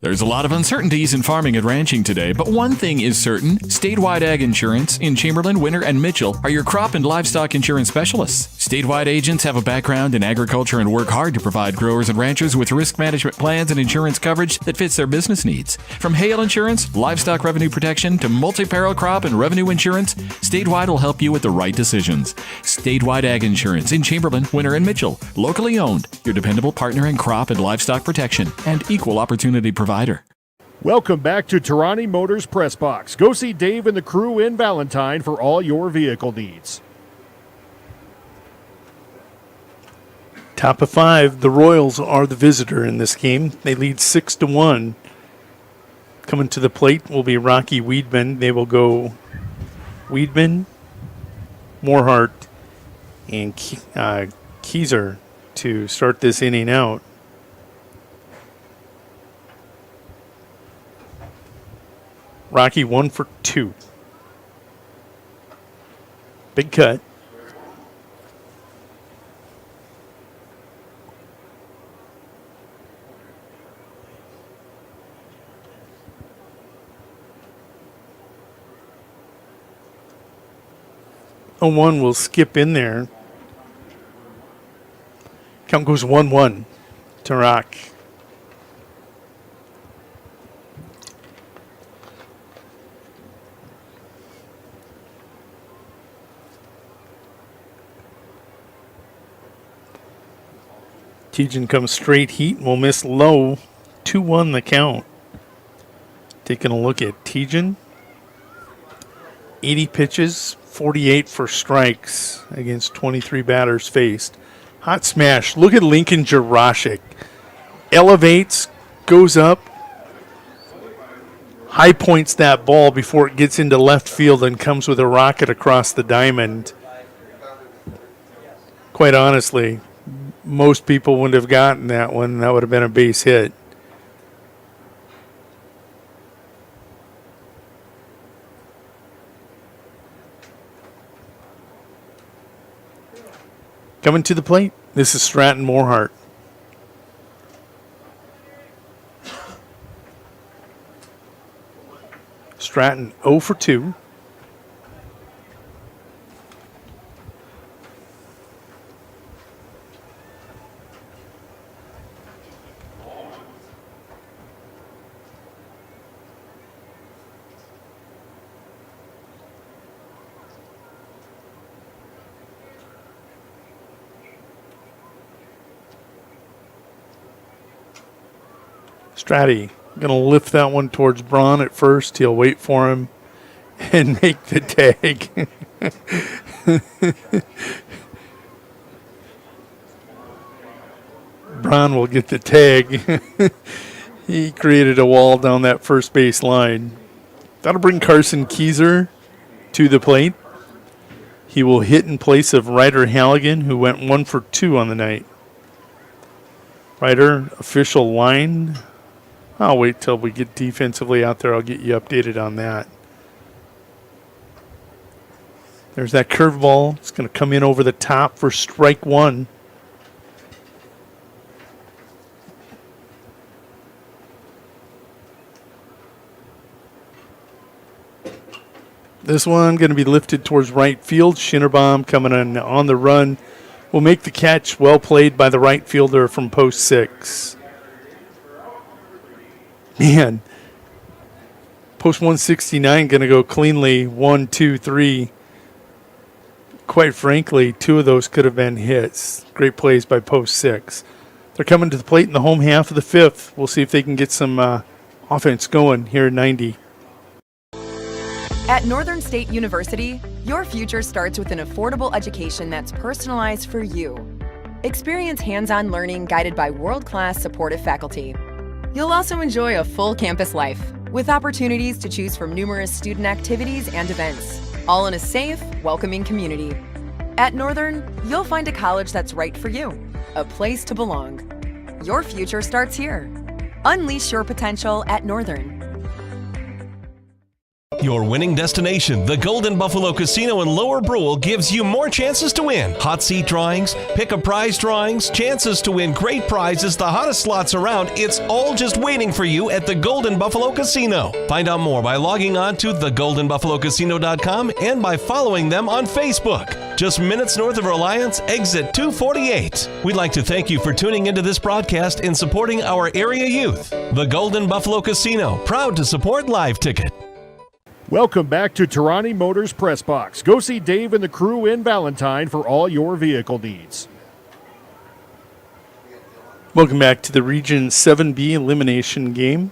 There's a lot of uncertainties in farming and ranching today, but one thing is certain. Statewide Ag Insurance in Chamberlain, Winter, and Mitchell are your crop and livestock insurance specialists. Statewide agents have a background in agriculture and work hard to provide growers and ranchers with risk management plans and insurance coverage that fits their business needs. From hail insurance, livestock revenue protection, to multi-peril crop and revenue insurance, Statewide will help you with the right decisions. Statewide Ag Insurance in Chamberlain, Winter, and Mitchell. Locally owned, your dependable partner in crop and livestock protection and equal opportunity provider. Welcome back to Tarani Motors Press Box. Go see Dave and the crew in Valentine for all your vehicle needs. Top of 5, the Royals are the visitor in this game. They lead 6-1. Coming to the plate will be Rocky Weedman. They will go Weedman, Morehart, and Keezer to start this inning out. Rocky 1 for 2. Big cut. 0-1 will skip in there. Count goes 1-1 to Rock. Tejan comes straight heat and will miss low. 2-1 the count. Taking a look at Tejan. 80 pitches, 48 for strikes against 23 batters faced. Hot smash. Look at Lincoln Jurasik. Elevates, goes up, high points that ball before it gets into left field and comes with a rocket across the diamond. Quite honestly, most people wouldn't have gotten that one. That would have been a base hit. Coming to the plate, this is Stratton Morehart. Stratton 0 for 2. Stratty going to lift that one towards Braun at first. He'll wait for him and make the tag. Braun will get the tag. He created a wall down that first base line. That'll bring Carson Keyser to the plate. He will hit in place of Ryder Halligan, who went 1 for 2 on the night. Ryder, official line. I'll wait till we get defensively out there. I'll get you updated on that. There's that curveball. It's going to come in over the top for strike 1. This one going to be lifted towards right field. Schinnerbaum coming on the run will make the catch. Well played by the right fielder from post 6. Man, post 169 going to go cleanly. 1, 2, 3. Quite frankly, 2 of those could have been hits. Great plays by post 6. They're coming to the plate in the home half of the 5th. We'll see if they can get some offense going here in 90. At Northern State University, your future starts with an affordable education that's personalized for you. Experience hands-on learning guided by world-class supportive faculty. You'll also enjoy a full campus life with opportunities to choose from numerous student activities and events, all in a safe, welcoming community. At Northern, you'll find a college that's right for you, a place to belong. Your future starts here. Unleash your potential at Northern. Your winning destination, the Golden Buffalo Casino in Lower Brule, gives you more chances to win. Hot seat drawings, pick a prize drawings, chances to win great prizes, the hottest slots around. It's all just waiting for you at the Golden Buffalo Casino. Find out more by logging on to thegoldenbuffalocasino.com and by following them on Facebook. Just minutes north of Reliance, exit 248. We'd like to thank you for tuning into this broadcast and supporting our area youth. The Golden Buffalo Casino, proud to support Live Ticket. Welcome back to Tarani Motors Press Box. Go see Dave and the crew in Valentine for all your vehicle needs. Welcome back to the Region 7B elimination game.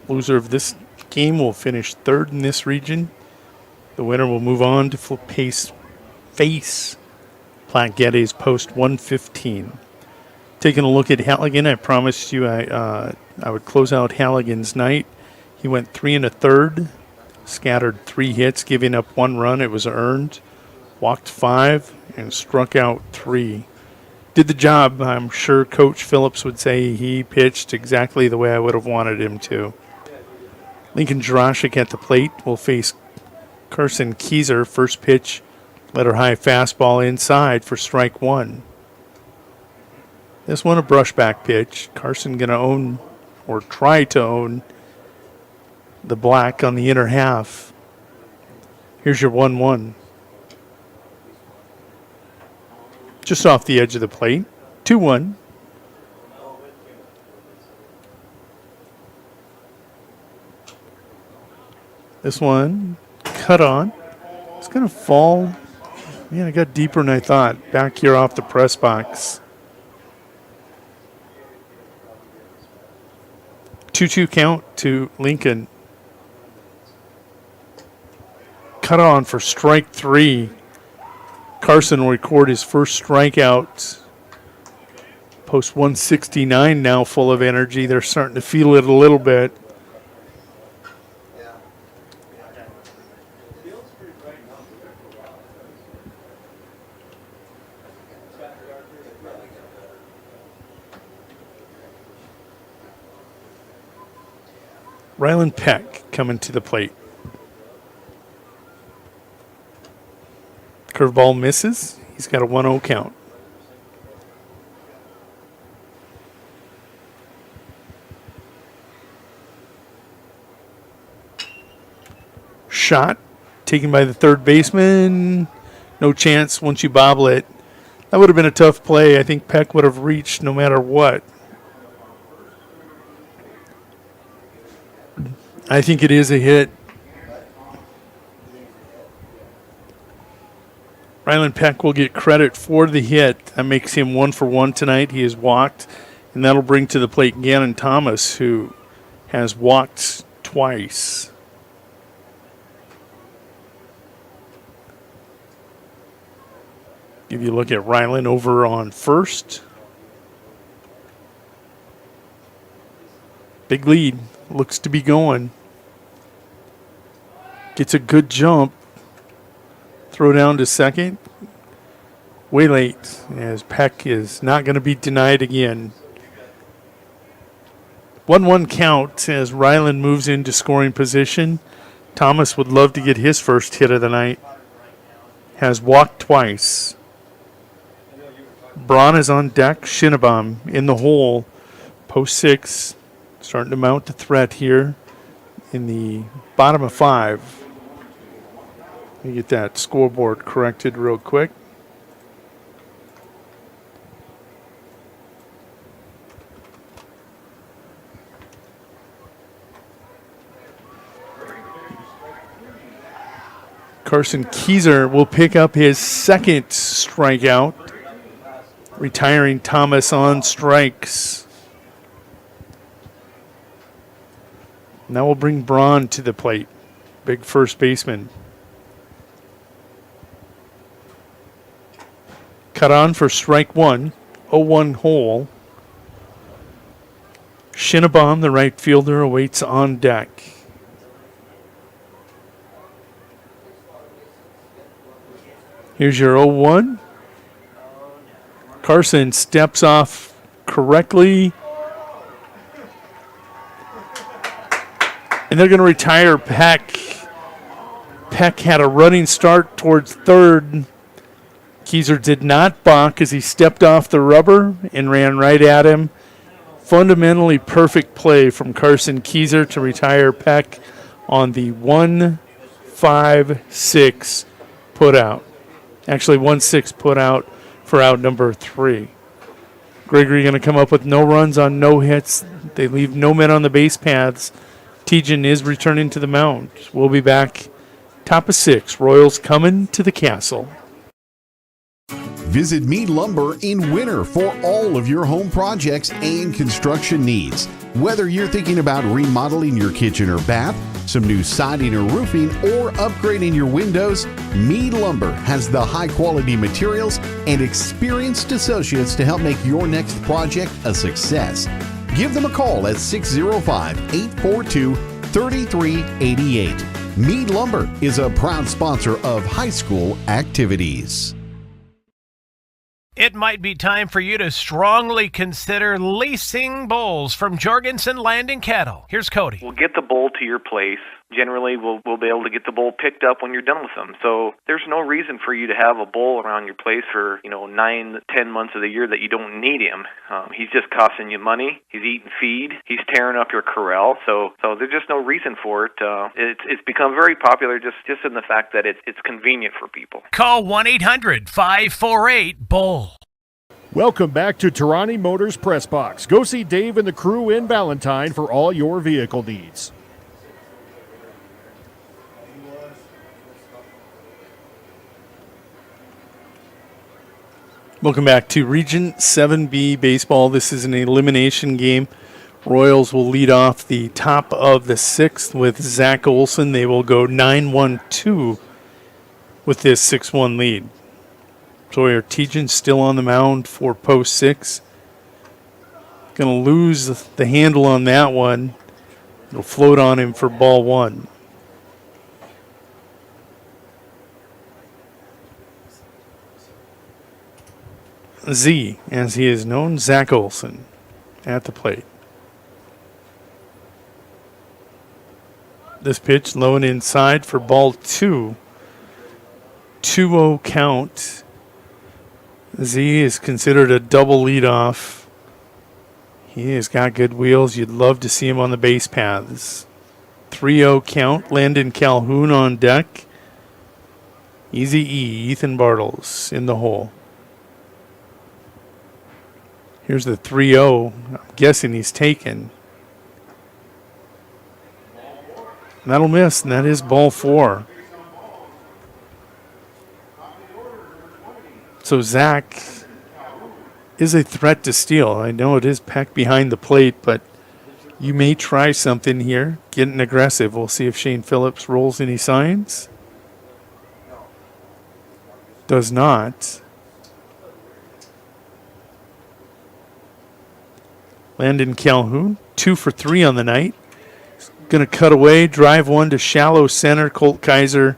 Loser of this game will finish 3rd in this region. The winner will move on to face Platte Geddes post 115. Taking a look at Halligan, I promised you I would close out Halligan's night. He went 3 1/3, scattered 3 hits, giving up 1 run. It was earned. Walked 5 and struck out 3. Did the job. I'm sure Coach Phillips would say he pitched exactly the way I would have wanted him to. Lincoln Jurasik at the plate will face Carson Keyser. First pitch, letter high fastball inside for strike 1. This one a brushback pitch. Carson going to own or try to own the black on the inner half. Here's your 1-1. just off the edge of the plate. 2-1. This one, cut on. It's going to fall. Man, it got deeper than I thought. Back here off the press box. 2-2 count to Lincoln. Cut on for strike 3. Carson will record his first strikeout. Post 169 now, full of energy. They're starting to feel it a little bit. Rylan Peck coming to the plate. Curveball misses. He's got a 1-0 count. Shot taken by the third baseman. No chance once you bobble it. That would have been a tough play. I think Peck would have reached no matter what. I think it is a hit. Rylan Peck will get credit for the hit. That makes him 1 for 1 tonight. He has walked, and that'll bring to the plate Gannon Thomas, who has walked twice. Give you a look at Rylan over on first. Big lead. Looks to be going. Gets a good jump. Throw down to second. Way late, as Peck is not going to be denied again. 1-1 count as Rylan moves into scoring position. Thomas would love to get his first hit of the night. Has walked twice. Braun is on deck. Shinnebaum in the hole. Post 6. Starting to mount the threat here in the bottom of 5. Let me get that scoreboard corrected real quick. Carson Keyser will pick up his second strikeout, retiring Thomas on strikes. Now we'll bring Braun to the plate, big first baseman. Cut on for strike 1, 0-1 hole. Shinnebaum, the right fielder, awaits on deck. Here's your 0-1. Carson steps off correctly. And they're going to retire Peck. Peck had a running start towards third. Keyser did not balk as he stepped off the rubber and ran right at him. Fundamentally perfect play from Carson Keyser to retire Peck on the 1-5-6 put out. Actually 1-6 put out for out number 3. Gregory going to come up with no runs on no hits. They leave no men on the base paths. Tejan is returning to the mound. We'll be back top of 6. Royals coming to the Castle. Visit Mead Lumber in winter for all of your home projects and construction needs. Whether you're thinking about remodeling your kitchen or bath, some new siding or roofing, or upgrading your windows, Mead Lumber has the high-quality materials and experienced associates to help make your next project a success. Give them a call at 605-842-3388. Mead Lumber is a proud sponsor of high school activities. It might be time for you to strongly consider leasing bulls from Jorgensen Land and Cattle. Here's Cody. We'll get the bull to your place. Generally, we'll be able to get the bull picked up when you're done with them. So there's no reason for you to have a bull around your place for 9-10 months of the year that you don't need him. He's just costing you money. He's eating feed. He's tearing up your corral. So there's just no reason for it. It's become very popular just in the fact that it's convenient for people. Call 1-800-548-BULL. Welcome back to Tarani Motors Press Box. Go see Dave and the crew in Valentine for all your vehicle needs. Welcome back to Region 7B Baseball. This is an elimination game. Royals will lead off the top of the 6th with Zach Olson. They will go 9-1-2 with this 6-1 lead. Sawyer Tejan still on the mound for post 6. Going to lose the handle on that one. It'll float on him for ball 1. Z, as he is known, Zach Olson at the plate. This pitch low and inside for ball 2. 2-0 count. Z is considered a double leadoff. He has got good wheels. You'd love to see him on the base paths. 3-0 count. Landon Calhoun on deck. Easy E, Ethan Bartles in the hole. Here's the 3-0. I'm guessing he's taken. And that'll miss, and that is ball 4. So Zach is a threat to steal. I know it is packed behind the plate, but you may try something here. Getting aggressive. We'll see if Shane Phillips rolls any signs. Does not. Landon Calhoun, 2 for 3 on the night. Going to cut away, drive one to shallow center. Colt Kaiser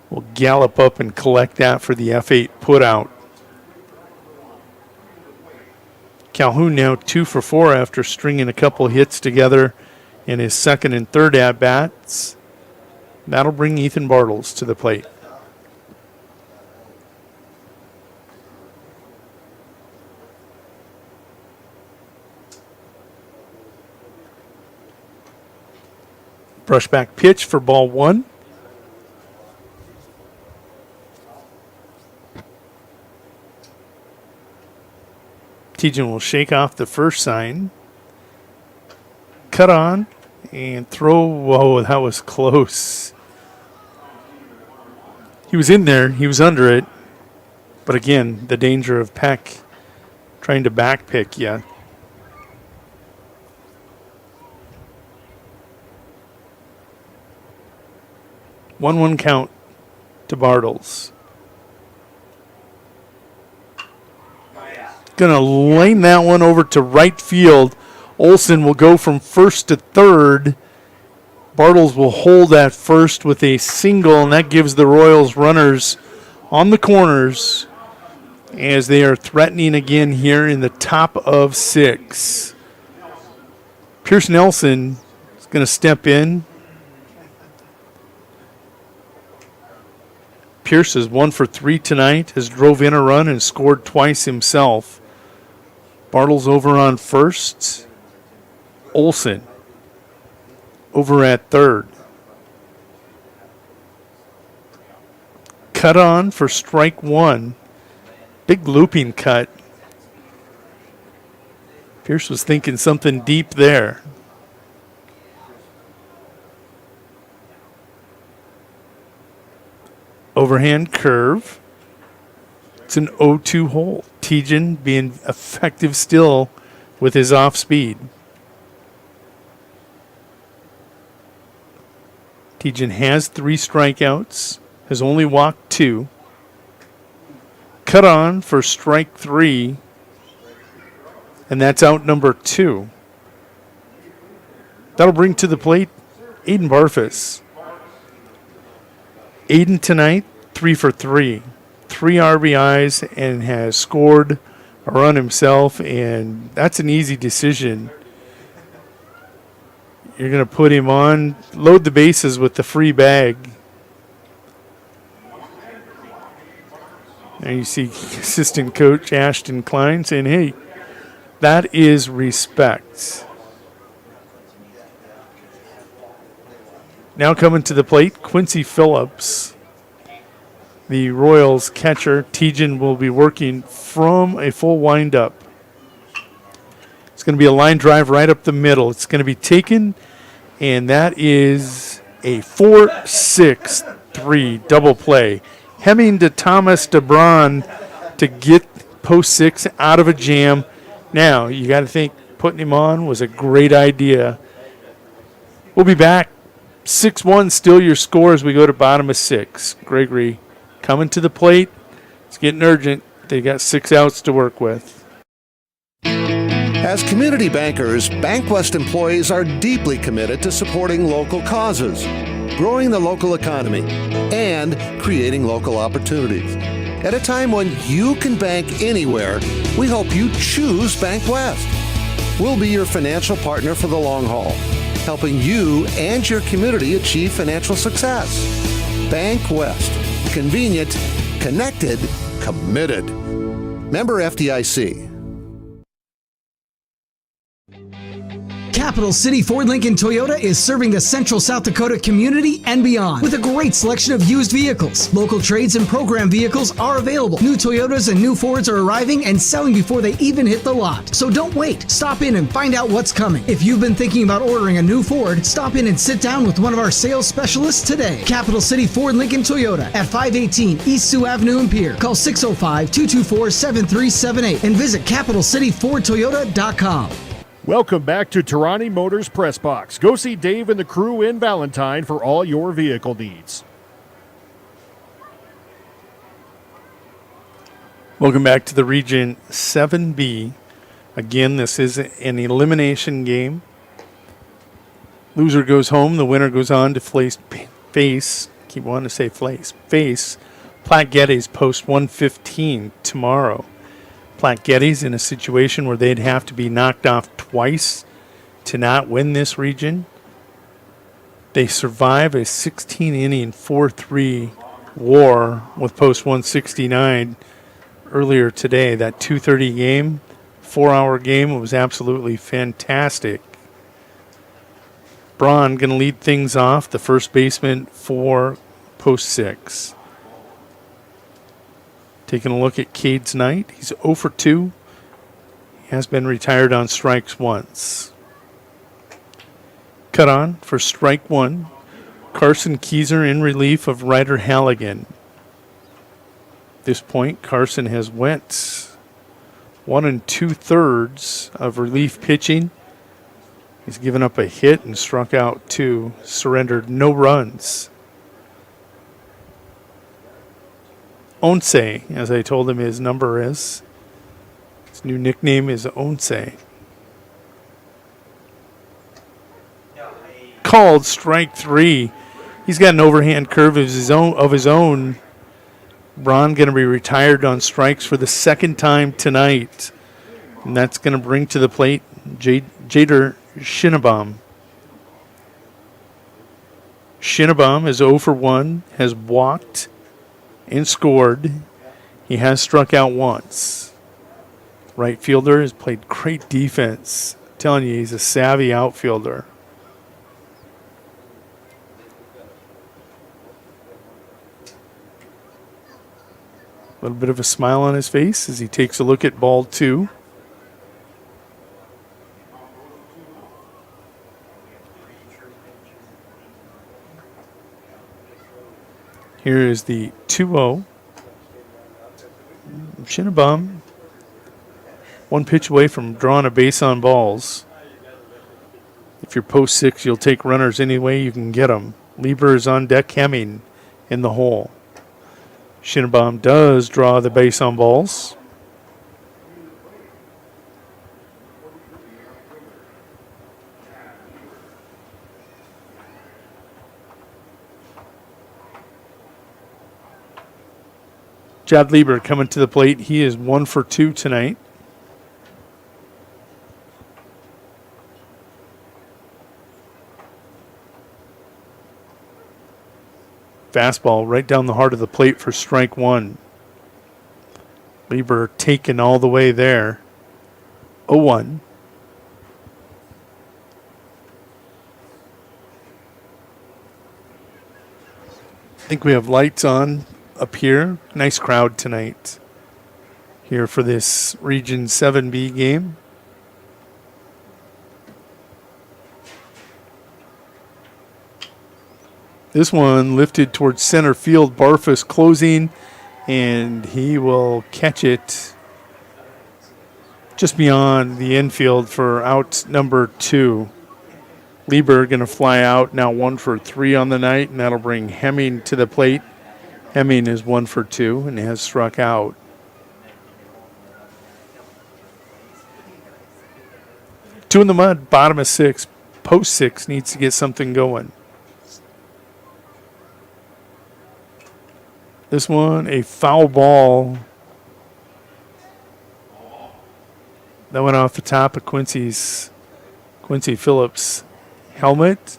will gallop up and collect that for the F8 putout. Calhoun now 2 for 4 after stringing a couple hits together in his second and third at-bats. That'll bring Ethan Bartles to the plate. Brushback pitch for ball 1. Tejan will shake off the first sign. Cut on and throw. Whoa, that was close. He was in there. He was under it. But again, the danger of Peck trying to back pick you. One count to Bartles. Going to lane that one over to right field. Olson will go from first to third. Bartles will hold at first with a single, and that gives the Royals runners on the corners as they are threatening again here in the top of 6. Pierce Nelson is going to step in. Pierce is 1 for 3 tonight, has drove in a run and scored twice himself. Bartles over on first. Olson over at third. Cut on for strike 1. Big looping cut. Pierce was thinking something deep there. Overhand curve. It's an 0-2 hole. Tejan being effective still with his off speed. Tejan has 3 strikeouts, has only walked 2. Cut on for strike 3, and that's out number 2. That'll bring to the plate Aiden Barfus. Aiden tonight, 3 for 3. 3 RBIs and has scored a run himself, and that's an easy decision. You're going to put him on, load the bases with the free bag. And you see assistant coach Ashton Klein saying, hey, that is respect. Now coming to the plate, Quincy Phillips. The Royals catcher, Tejan, will be working from a full windup. It's going to be a line drive right up the middle. It's going to be taken, and that is a 4-6-3 double play. Hemming to Thomas DeBron to get post 6 out of a jam. Now, you got to think putting him on was a great idea. We'll be back. 6-1 still your score as we go to bottom of 6. Gregory coming to the plate. It's getting urgent. They got 6 outs to work with. As community bankers, BankWest employees are deeply committed to supporting local causes, growing the local economy, and creating local opportunities. At a time when you can bank anywhere, we hope you choose BankWest. We'll be your financial partner for the long haul, helping you and your community achieve financial success. BankWest. Convenient, connected, committed. Member FDIC. Capital City Ford Lincoln Toyota is serving the central South Dakota community and beyond with a great selection of used vehicles. Local trades and program vehicles are available. New Toyotas and new Fords are arriving and selling before they even hit the lot. So don't wait. Stop in and find out what's coming. If you've been thinking about ordering a new Ford, stop in and sit down with one of our sales specialists today. Capital City Ford Lincoln Toyota at 518 East Sioux Avenue in Pierre. Call 605-224-7378 and visit CapitalCityFordToyota.com. Welcome back to Tarani Motors Press Box. Go see Dave and the crew in Valentine for all your vehicle needs. Welcome back to the Region 7B. Again, this is an elimination game. Loser goes home. The winner goes on to face keep wanting to say face Platte Geddes post 115 tomorrow. Platte Geddes in a situation where they'd have to be knocked off twice to not win this region. They survive a 16-inning 4-3 war with post 169 earlier today. That 2:30 game, 4-hour game, was absolutely fantastic. Braun going to lead things off, the first baseman for post 6. Taking a look at Cade's night. He's 0 for 2. He has been retired on strikes once. Cut on for strike 1. Carson Keyser in relief of Ryder Halligan. At this point, Carson has went 1 2/3 of relief pitching. He's given up a hit and struck out 2, surrendered no runs. Once, as I told him his number is. His new nickname is Once. Called strike 3. He's got an overhand curve of his own. Braun going to be retired on strikes for the second time tonight. And that's going to bring to the plate Jader Shinnebaum. Shinnebaum is 0 for 1, has walked and scored. He has struck out once. Right fielder has played great defense. I'm telling you, he's a savvy outfielder. A little bit of a smile on his face as he takes a look at ball 2. Here is the 2-0. Shinnebaum, 1 pitch away from drawing a base on balls. If you're post 6, you'll take runners any way you can get them. Lieber is on deck, Hemming in the hole. Shinnebaum does draw the base on balls. Chad Lieber coming to the plate. He is 1 for 2 tonight. Fastball right down the heart of the plate for strike 1. Lieber taken all the way there. 0-1. I think we have lights on up here. Nice crowd tonight here for this Region 7B game. This one lifted towards center field. Barfus closing, and he will catch it just beyond the infield for out number 2. Lieber going to fly out, now 1 for 3 on the night, and that'll bring Hemming to the plate. Hemming is 1 for 2 and has struck out. Two in the mud, bottom of 6. Post 6 needs to get something going. This one, a foul ball. That went off the top of Quincy Phillips' helmet.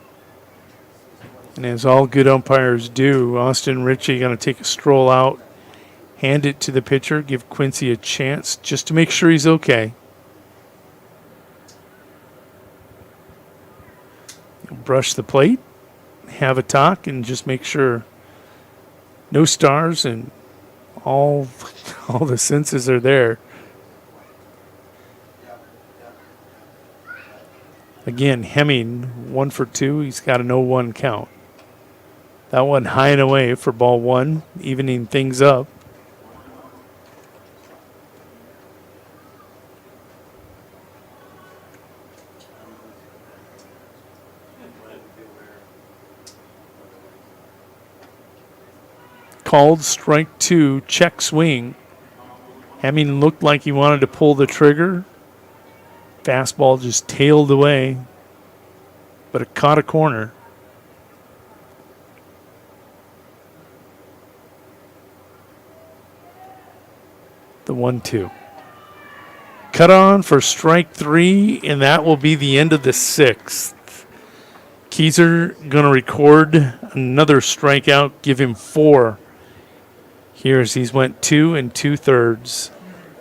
And as all good umpires do, Austin Ritchie going to take a stroll out, hand it to the pitcher, give Quincy a chance just to make sure he's okay. He'll brush the plate, have a talk, and just make sure no stars and all the senses are there. Again, Hemming 1 for 2. He's got a 0-1 count. That one high and away for ball 1, evening things up. Called strike 2, check swing. Hemming looked like he wanted to pull the trigger. Fastball just tailed away, but it caught a corner. The 1-2. Cut on for strike 3, and that will be the end of the 6th. Keyser going to record another strikeout, give him 4. Here's he's went 2 2/3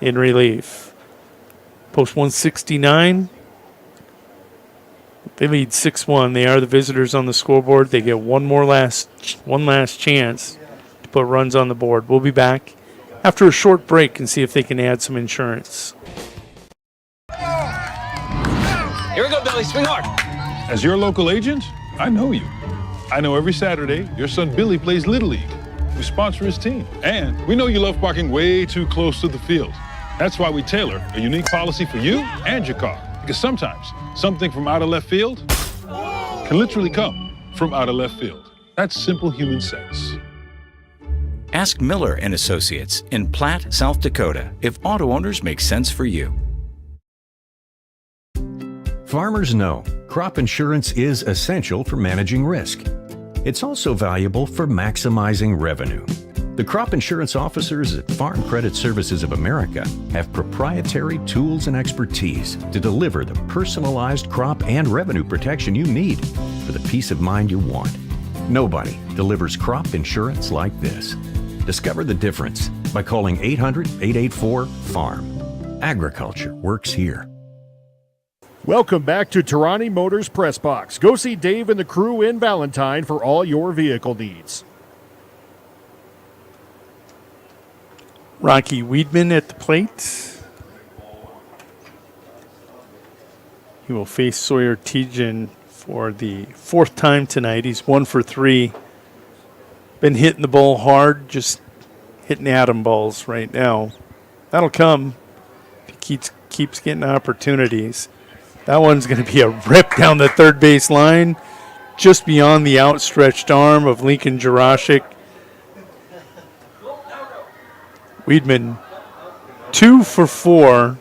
in relief. Post 169. They lead 6-1. They are the visitors on the scoreboard. They get one last chance to put runs on the board. We'll be back after a short break and see if they can add some insurance. Here we go, Billy. Swing hard. As your local agent, I know you. I know every Saturday your son Billy plays Little League. We sponsor his team. And we know you love parking way too close to the field. That's why we tailor a unique policy for you and your car. Because sometimes something from out of left field can literally come from out of left field. That's simple human sense. Ask Miller and Associates in Platte, South Dakota, if auto owners make sense for you. Farmers know crop insurance is essential for managing risk. It's also valuable for maximizing revenue. The crop insurance officers at Farm Credit Services of America have proprietary tools and expertise to deliver the personalized crop and revenue protection you need for the peace of mind you want. Nobody delivers crop insurance like this. Discover the difference by calling 800-884-FARM. Agriculture works here. Welcome back to Tarani Motors Press Box. Go see Dave and the crew in Valentine for all your vehicle needs. Rocky Weedman at the plate. He will face Sawyer Tejan for the 4th time tonight. He's 1 for 3. Been hitting the ball hard, just hitting atom balls right now. That'll come if he keeps getting opportunities. That one's going to be a rip down the third base line, just beyond the outstretched arm of Lincoln Jurasik. Weedman, 2 for 4.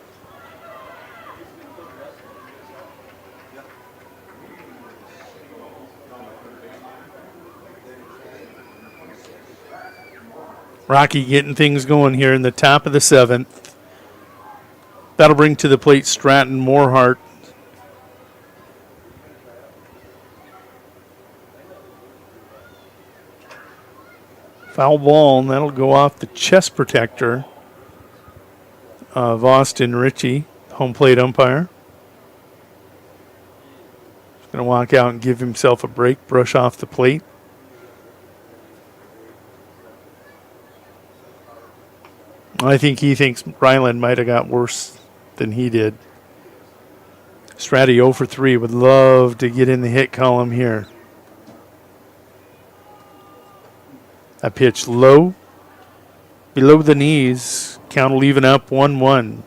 Rocky getting things going here in the top of the 7th. That'll bring to the plate Stratton Morehart. Foul ball, and that'll go off the chest protector of Austin Ritchie, home plate umpire. He's going to walk out and give himself a break, brush off the plate. I think he thinks Ryland might have got worse than he did. Stratty 0 for 3. Would love to get in the hit column here. That pitch low, below the knees. Count will even up 1-1.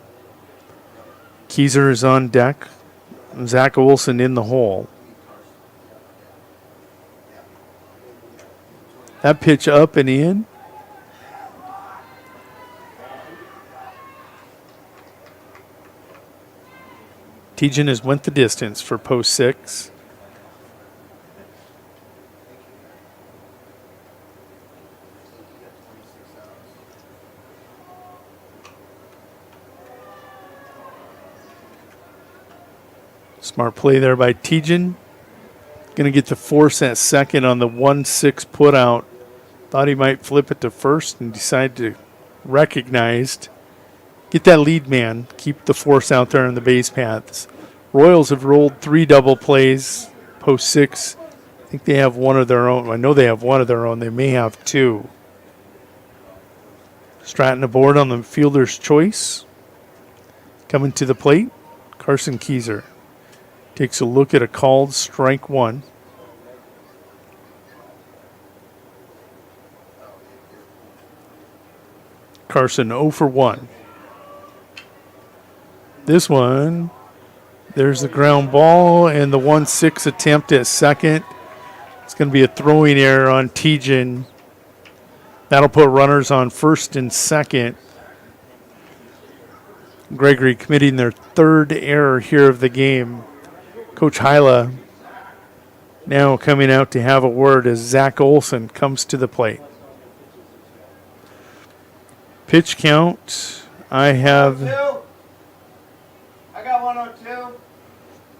Keyser is on deck. Zach Olson in the hole. That pitch up and in. Tejan has went the distance for post 6. Smart play there by Tejan. Going to get the force at second on the 1-6 put out. Thought he might flip it to first and decided to recognize. Get that lead man. Keep the force out there on the base paths. Royals have rolled 3 double plays. Post 6. I think they have one of their own. I know they have one of their own. They may have 2. Stratton aboard on the fielder's choice. Coming to the plate, Carson Keyser. Takes a look at a called strike 1. Carson 0 for 1. This one, there's the ground ball and the 1-6 attempt at second. It's going to be a throwing error on Tejan. That'll put runners on first and second. Gregory committing their 3rd error here of the game. Coach Hyla now coming out to have a word as Zach Olson comes to the plate. Pitch count, I got 102.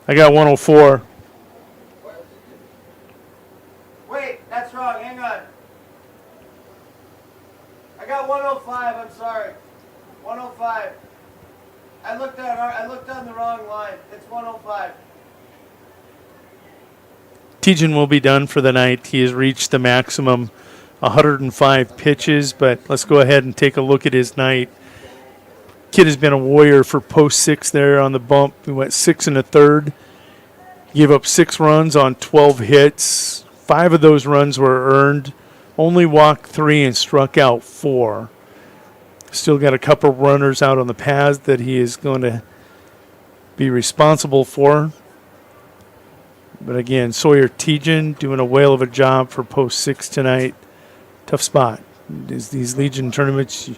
I got 104. Wait, that's wrong. Hang on. I got 105. I'm sorry. 105. I looked on the wrong line. It's 105. Tejan will be done for the night. He has reached the maximum 105 pitches, but let's go ahead and take a look at his night. Kid has been a warrior for post 6 there on the bump. He went 6 1/3. Gave up 6 runs on 12 hits. 5 of those runs were earned. Only walked 3 and struck out 4. Still got a couple runners out on the paths that he is going to be responsible for. But again, Sawyer Tejan doing a whale of a job for post 6 tonight. Tough spot. These Legion tournaments, you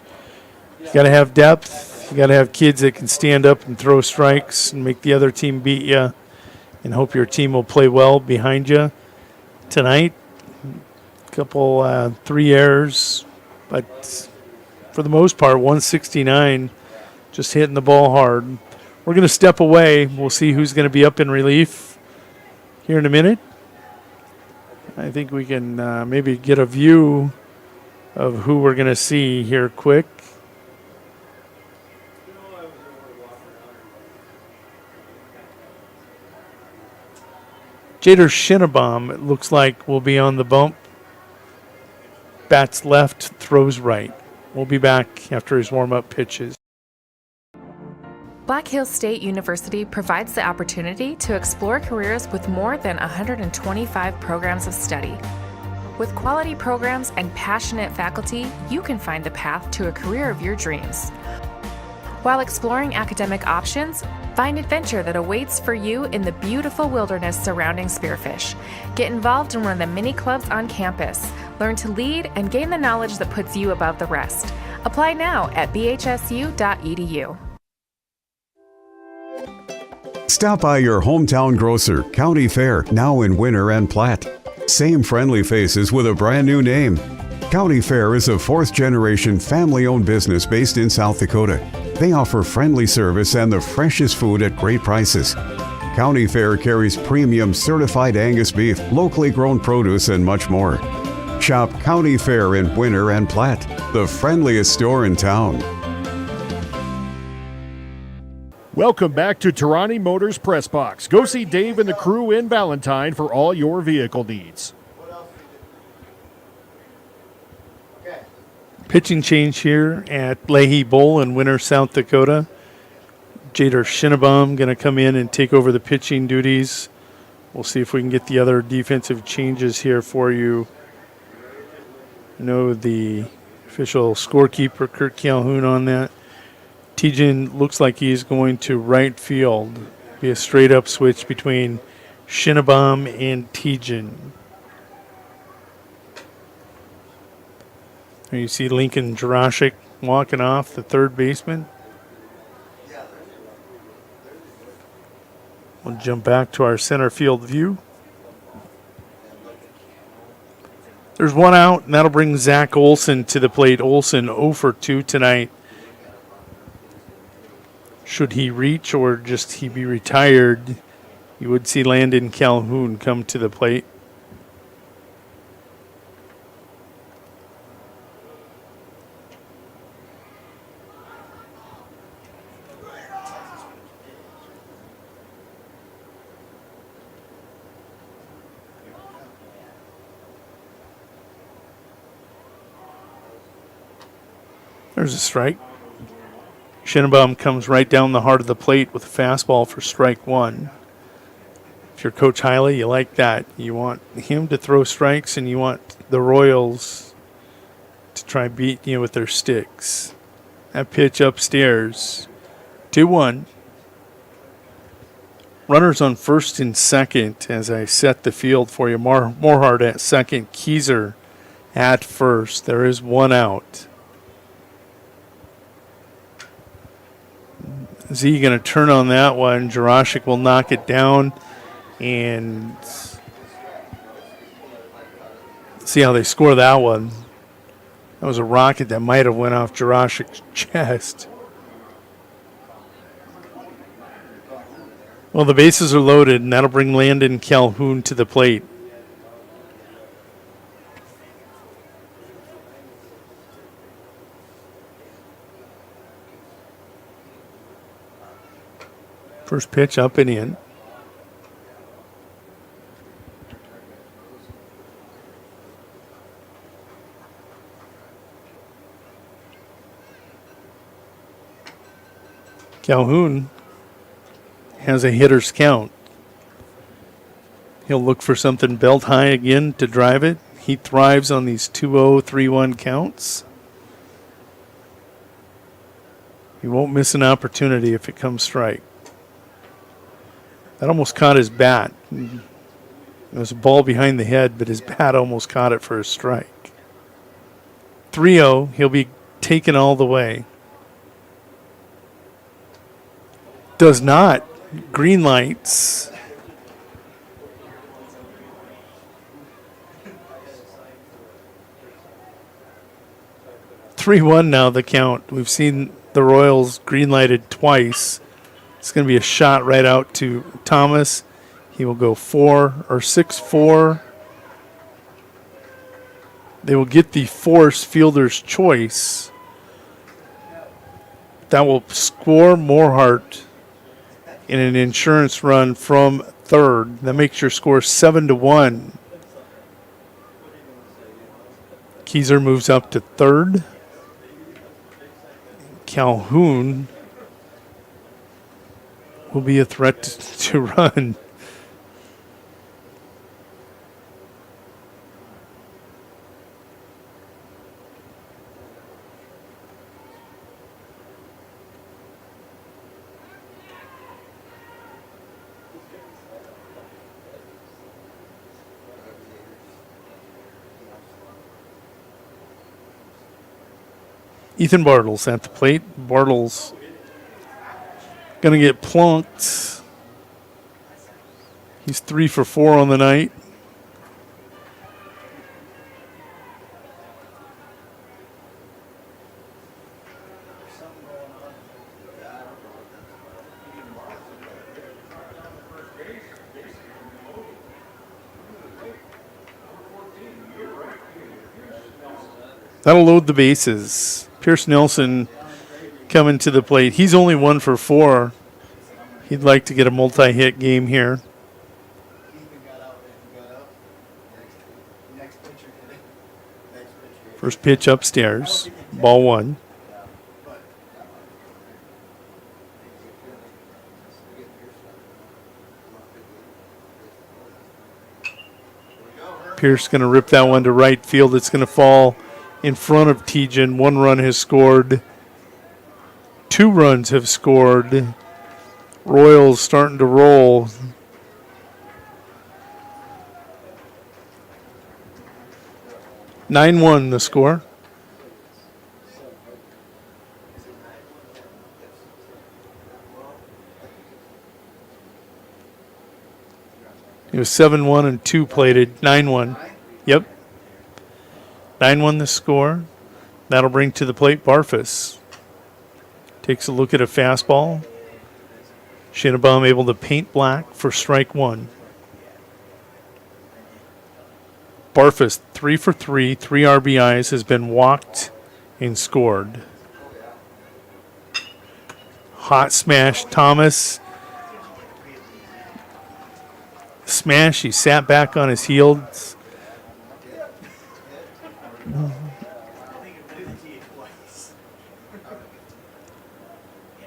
got to have depth. You got to have kids that can stand up and throw strikes and make the other team beat you, and hope your team will play well behind you tonight. A couple 3 errors, but for the most part, 169, just hitting the ball hard. We're going to step away. We'll see who's going to be up in relief here in a minute. I think we can maybe get a view of who we're going to see here quick. Jader Shinnebaum, it looks like, will be on the bump. Bats left, throws right. We'll be back after his warm-up pitches. Black Hills State University provides the opportunity to explore careers with more than 125 programs of study. With quality programs and passionate faculty, you can find the path to a career of your dreams. While exploring academic options, find adventure that awaits for you in the beautiful wilderness surrounding Spearfish. Get involved in one of the many clubs on campus. Learn to lead and gain the knowledge that puts you above the rest. Apply now at bhsu.edu. Stop by your hometown grocer, County Fair, now in Winter and Platte. Same friendly faces with a brand new name. County Fair is a 4th-generation family-owned business based in South Dakota. They offer friendly service and the freshest food at great prices. County Fair carries premium certified Angus beef, locally grown produce, and much more. Shop County Fair in Winter and Platte, the friendliest store in town. Welcome back to Tarani Motors Press Box. Go see Dave and the crew in Valentine for all your vehicle needs. Pitching change here at Leahy Bowl in Winter, South Dakota. Jader Shinnebaum going to come in and take over the pitching duties. We'll see if we can get the other defensive changes here for you. I know the official scorekeeper, Kurt Calhoun, on that. Tejan looks like he's going to right field. Be a straight-up switch between Shinnebaum and Tejan. There you see Lincoln Jurashik walking off, the third baseman. We'll jump back to our center field view. There's one out, and that'll bring Zach Olson to the plate. Olson 0 for 2 tonight. Should he reach or just he be retired, you would see Landon Calhoun come to the plate. There's a strike. Shinnebaum comes right down the heart of the plate with a fastball for strike one. If you're Coach Hiley, you like that. You want him to throw strikes, and you want the Royals to try beat you with their sticks. That pitch upstairs. 2-1. Runners on first and second as I set the field for you. Morhart at second. Keyser at first. There is one out. Z going to turn on that one. Jurashik will knock it down. And see how they score that one. That was a rocket that might have went off Jurashik's chest. Well, the bases are loaded, and that'll bring Landon Calhoun to the plate. First pitch up and in. Calhoun has a hitter's count. He'll look for something belt high again to drive it. He thrives on these 2-0, 3-1 counts. He won't miss an opportunity if it comes strike. That almost caught his bat. It was a ball behind the head, but his bat almost caught it for a strike. 3-0, he'll be taken all the way. Does not. Green lights. (3-1) now the count. We've seen the Royals green lighted twice. It's going to be a shot right out to Thomas. He will go 6-4. They will get the force fielder's choice. That will score Morhart in an insurance run from third. That makes your score 7-1. Keyser moves up to third. Calhoun will be a threat to run. Ethan Bartles at the plate. Bartles going to get plunked. He's 3 for 4 on the night. That'll load the bases. Pierce Nelson coming to the plate. He's only 1 for 4. He'd like to get a multi-hit game here. First pitch upstairs. Ball one. Pierce going to rip that one to right field. It's going to fall in front of Tejan. 1 run has scored. 2 runs have scored. Royals starting to roll. (9-1) the score. It was 7-1 and 2 plated. 9-1. Yep. 9-1 the score. That'll bring to the plate Barfus. Takes a look at a fastball. Shinnebaum able to paint black for strike 1. Barfus 3 for 3, 3 RBIs, has been walked and scored. Hot smash, Thomas. Smash, he sat back on his heels.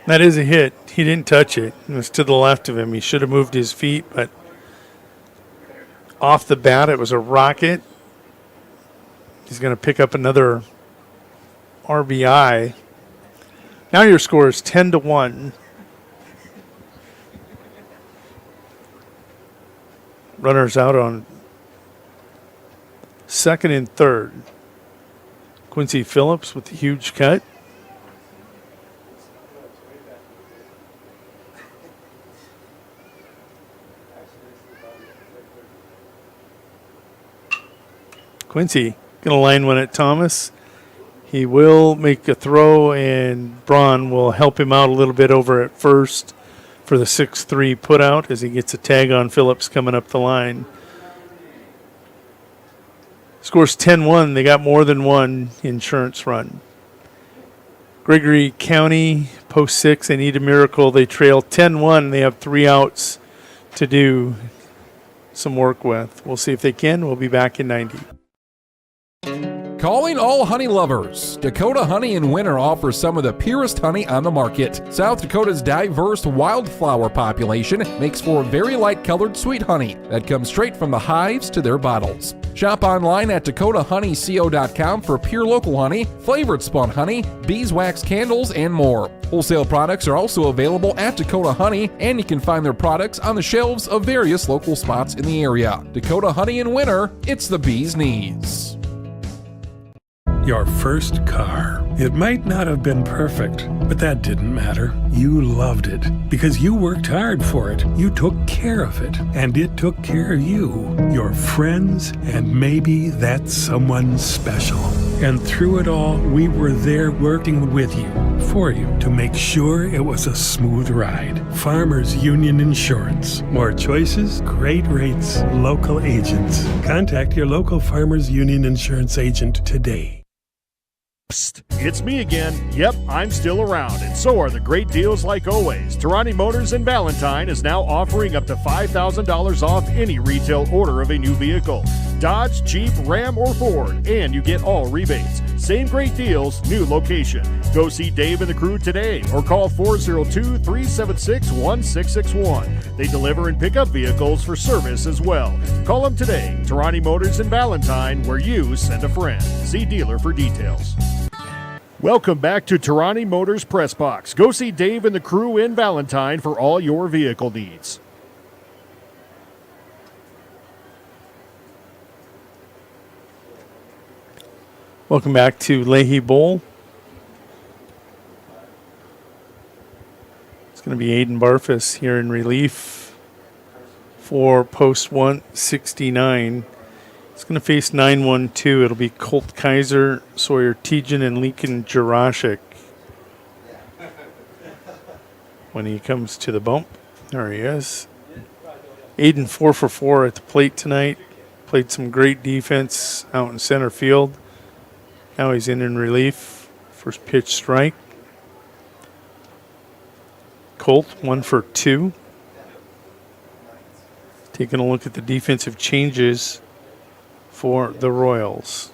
That is a hit. He didn't touch it. It was to the left of him. He should have moved his feet, but off the bat, it was a rocket. He's going to pick up another RBI. Now your score is 10-1. Runners out on second and third. Quincy Phillips with the huge cut. Quincy going to line one at Thomas. He will make a throw, and Braun will help him out a little bit over at first for the 6-3 putout as he gets a tag on Phillips coming up the line. Scores 10-1. They got more than one insurance run. Gregory County, post 6, they need a miracle. They trail 10-1. They have 3 outs to do some work with. We'll see if they can. We'll be back in 90. Calling all honey lovers. Dakota Honey in Winter offers some of the purest honey on the market. South Dakota's diverse wildflower population makes for very light-colored sweet honey that comes straight from the hives to their bottles. Shop online at dakotahoneyco.com for pure local honey, flavored spun honey, beeswax candles, and more. Wholesale products are also available at Dakota Honey, and you can find their products on the shelves of various local spots in the area. Dakota Honey in Winter, it's the bee's knees. Your first car. It might not have been perfect, but that didn't matter. You loved it because you worked hard for it. You took care of it, and it took care of you, your friends, and maybe that someone special. And through it all, we were there working with you, for you, to make sure it was a smooth ride. Farmers Union Insurance. More choices, great rates, local agents. Contact your local Farmers Union Insurance agent today. Psst, it's me again. Yep, I'm still around, and so are the great deals like always. Tarani Motors in Valentine is now offering up to $5,000 off any retail order of a new vehicle. Dodge, Jeep, Ram, or Ford, and you get all rebates. Same great deals, new location. Go see Dave and the crew today or call 402-376-1661. They deliver and pick up vehicles for service as well. Call them today. Tarani Motors in Valentine, where you send a friend. See dealer for details. Welcome back to Tarani Motors Press Box. Go see Dave and the crew in Valentine for all your vehicle needs. Welcome back to Leahy Bowl. It's going to be Aiden Barfus here in relief for post 169. It's going to face 9-1-2. It'll be Colt Kaiser, Sawyer Tejan, and Lincoln Jurashik when he comes to the bump. There he is. Aiden 4 for 4 at the plate tonight. Played some great defense out in center field. Now he's in relief. First pitch strike. Colt 1 for 2. Taking a look at the defensive changes for the Royals.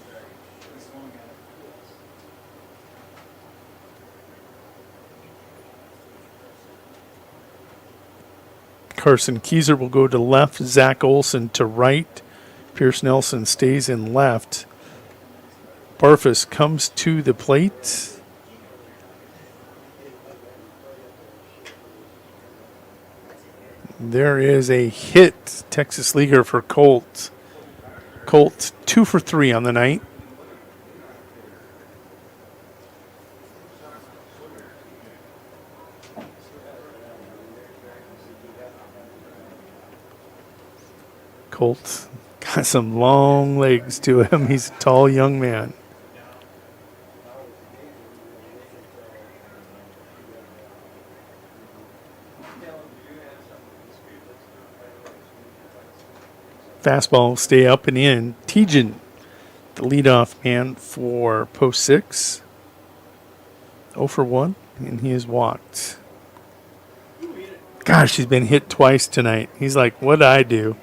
Carson Keyser will go to left. Zach Olson to right. Pierce Nelson stays in left. Barfus comes to the plate. There is a hit, Texas leaguer for Colt. Colt 2 for 3 on the night. Colt got some long legs to him. He's a tall young man. Fastball will stay up and in. Tejan, the leadoff man for post 6. 0 for 1, and he is walked. Gosh, he's been hit twice tonight. He's like, what'd I do?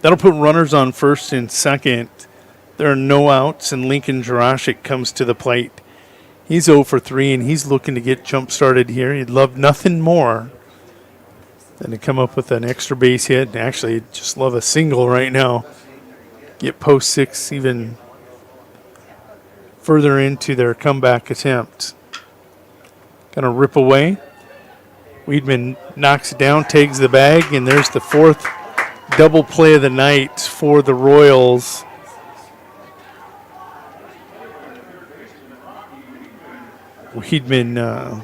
That'll put runners on first and second. There are no outs, and Lincoln Jarashik comes to the plate. He's 0 for 3, and he's looking to get jump-started here. He'd love nothing more than to come up with an extra base hit. And actually, he'd just love a single right now. Get post 6 even further into their comeback attempt. Going to rip away. Weedman knocks it down, takes the bag, and there's the 4th double play of the night for the Royals. Weedman,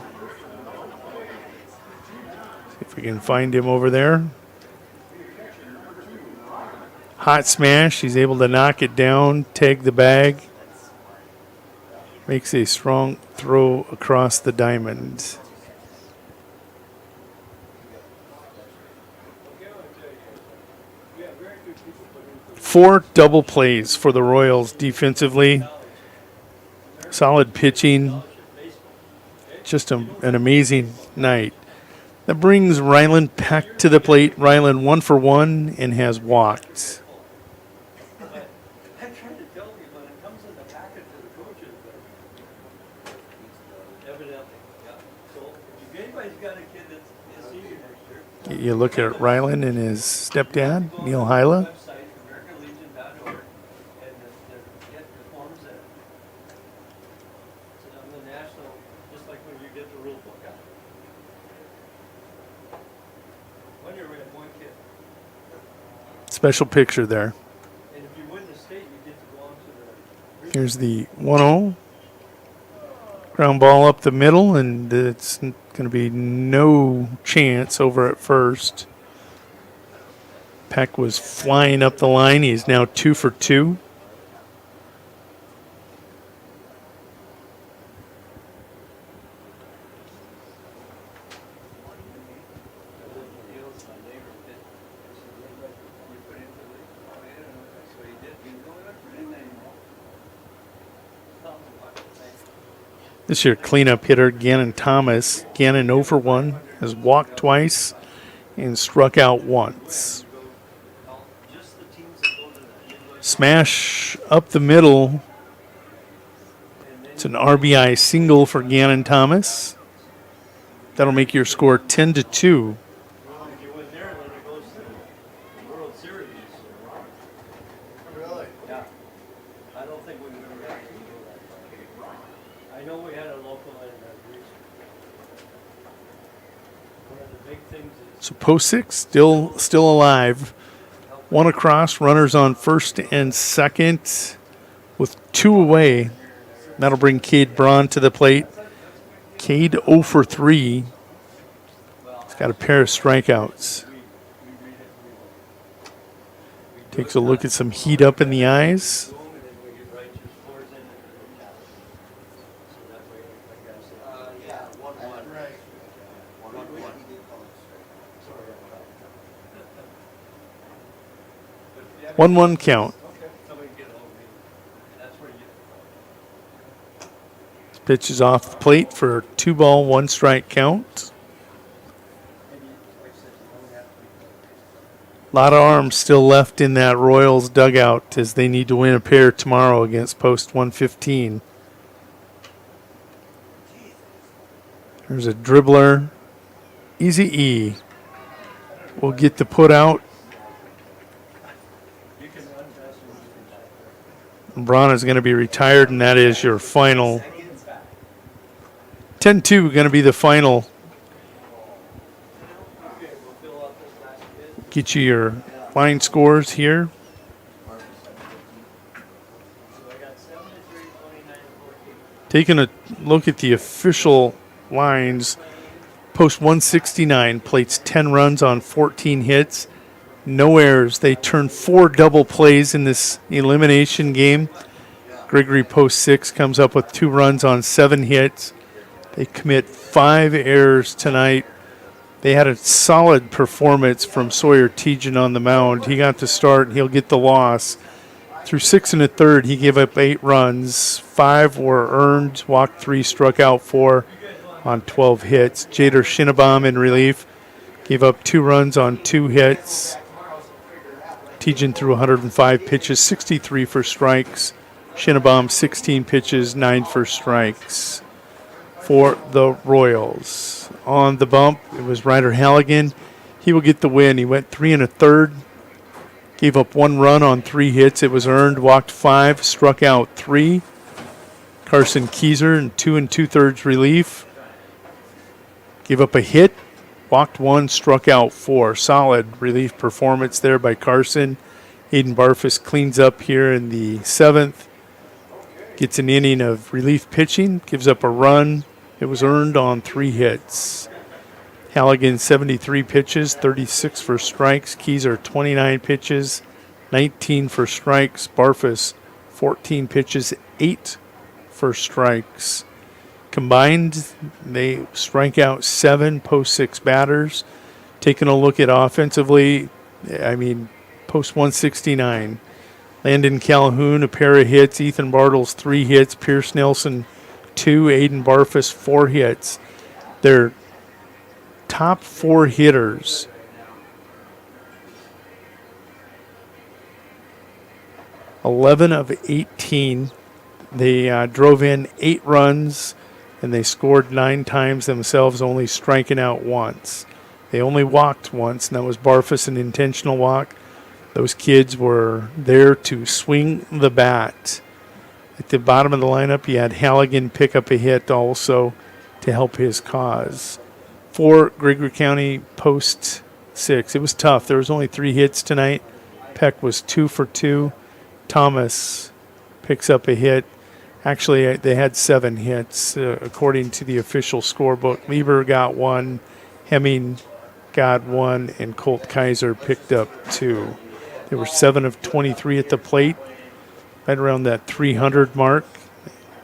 see if we can find him over there. Hot smash. He's able to knock it down, tag the bag. Makes a strong throw across the diamond. Four double plays for the Royals defensively. Solid pitching. Just an amazing night. That brings Ryland Peck to the plate. Ryland 1 for 1 and has walked. You look at Ryland and his stepdad, Neil Hyla. Special picture there. Here's the 1-0. Ground ball up the middle, and it's going to be no chance over at first. Peck was flying up the line. He's now 2 for 2. This year, cleanup hitter Gannon Thomas. Gannon 0 for 1, has walked twice and struck out once. Smash up the middle. It's an RBI single for Gannon Thomas. That'll make your score 10-2. So post 6 still alive. 1 across, runners on first and second with 2 away. That'll bring Cade Braun to the plate. Cade 0 for 3. He's got a pair of strikeouts. Takes a look at some heat up in the eyes. One count. This pitch is off the plate for 2 ball, 1 strike count. A lot of arms still left in that Royals dugout as they need to win a pair tomorrow against Post 115. There's a dribbler. Easy E will get the put out. Braun is going to be retired, and that is your final. 10-2 going to be the final. Get you your line scores here. Taking a look at the official lines, post 169 plates 10 runs on 14 hits. No errors. They turned 4 double plays in this elimination game. Gregory post 6 comes up with 2 runs on 7 hits. They commit 5 errors tonight. They had a solid performance from Sawyer Tejan on the mound. He got the start, and he'll get the loss. Through 6 1/3, he gave up 8 runs. 5 were earned, walked 3, struck out 4 on 12 hits. Jader Shinnebaum in relief gave up 2 runs on 2 hits. Tejan threw 105 pitches, 63 for strikes. Shinnebaum 16 pitches, 9 for strikes for the Royals. On the bump, it was Ryder Halligan. He will get the win. He went 3 1/3, gave up 1 run on 3 hits. It was earned, walked 5, struck out 3. Carson Keyser in 2 2/3 relief. Gave up a hit, walked 1, struck out 4. Solid relief performance there by Carson. Aiden Barfus cleans up here in the 7th. Gets an inning of relief pitching, gives up a run. It was earned on 3 hits. Halligan 73 pitches, 36 for strikes. Keyser 29 pitches, 19 for strikes. Barfus 14 pitches, 8 for strikes. Combined, they strike out 7 post 6 batters. Taking a look at offensively, post 169. Landon Calhoun, a pair of hits. Ethan Bartles, 3 hits. Pierce Nelson, 2. Aiden Barfus, 4 hits. Their top 4 hitters, (11 of 18). They drove in 8 runs, and they scored 9 times themselves, only striking out once. They only walked once, and that was Barfus, an intentional walk. Those kids were there to swing the bat. At the bottom of the lineup, you had Halligan pick up a hit also to help his cause. For Gregory County post 6, it was tough. There was only 3 hits tonight. Peck was 2 for 2. Thomas picks up a hit. Actually, they had 7 hits, according to the official scorebook. Lieber got 1, Hemming got 1, and Colt Kaiser picked up 2. They were 7 of 23 at the plate, right around that 300 mark.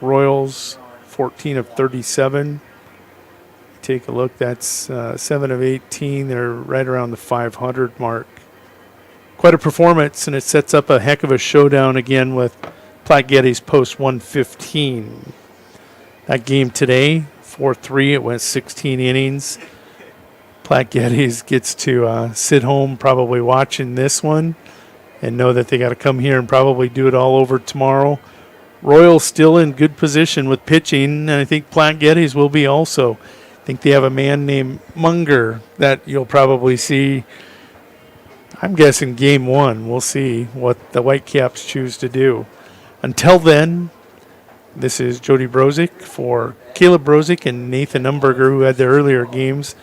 Royals, 14 of 37. Take a look, that's 7 of 18. They're right around the 500 mark. Quite a performance, and it sets up a heck of a showdown again with Platte Geddes post 115. That game today, 4-3, it went 16 innings. Platte Geddes gets to sit home probably watching this one and know that they got to come here and probably do it all over tomorrow. Royals still in good position with pitching, and I think Platte Geddes will be also. I think they have a man named Munger that you'll probably see. I'm guessing game 1. We'll see what the Whitecaps choose to do. Until then, this is Jody Brozick for Caleb Brozick and Nathan Umberger, who had their earlier games,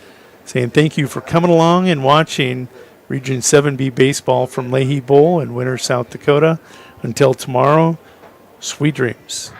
saying thank you for coming along and watching Region 7B baseball from Leahy Bowl in Winter, South Dakota. Until tomorrow, sweet dreams.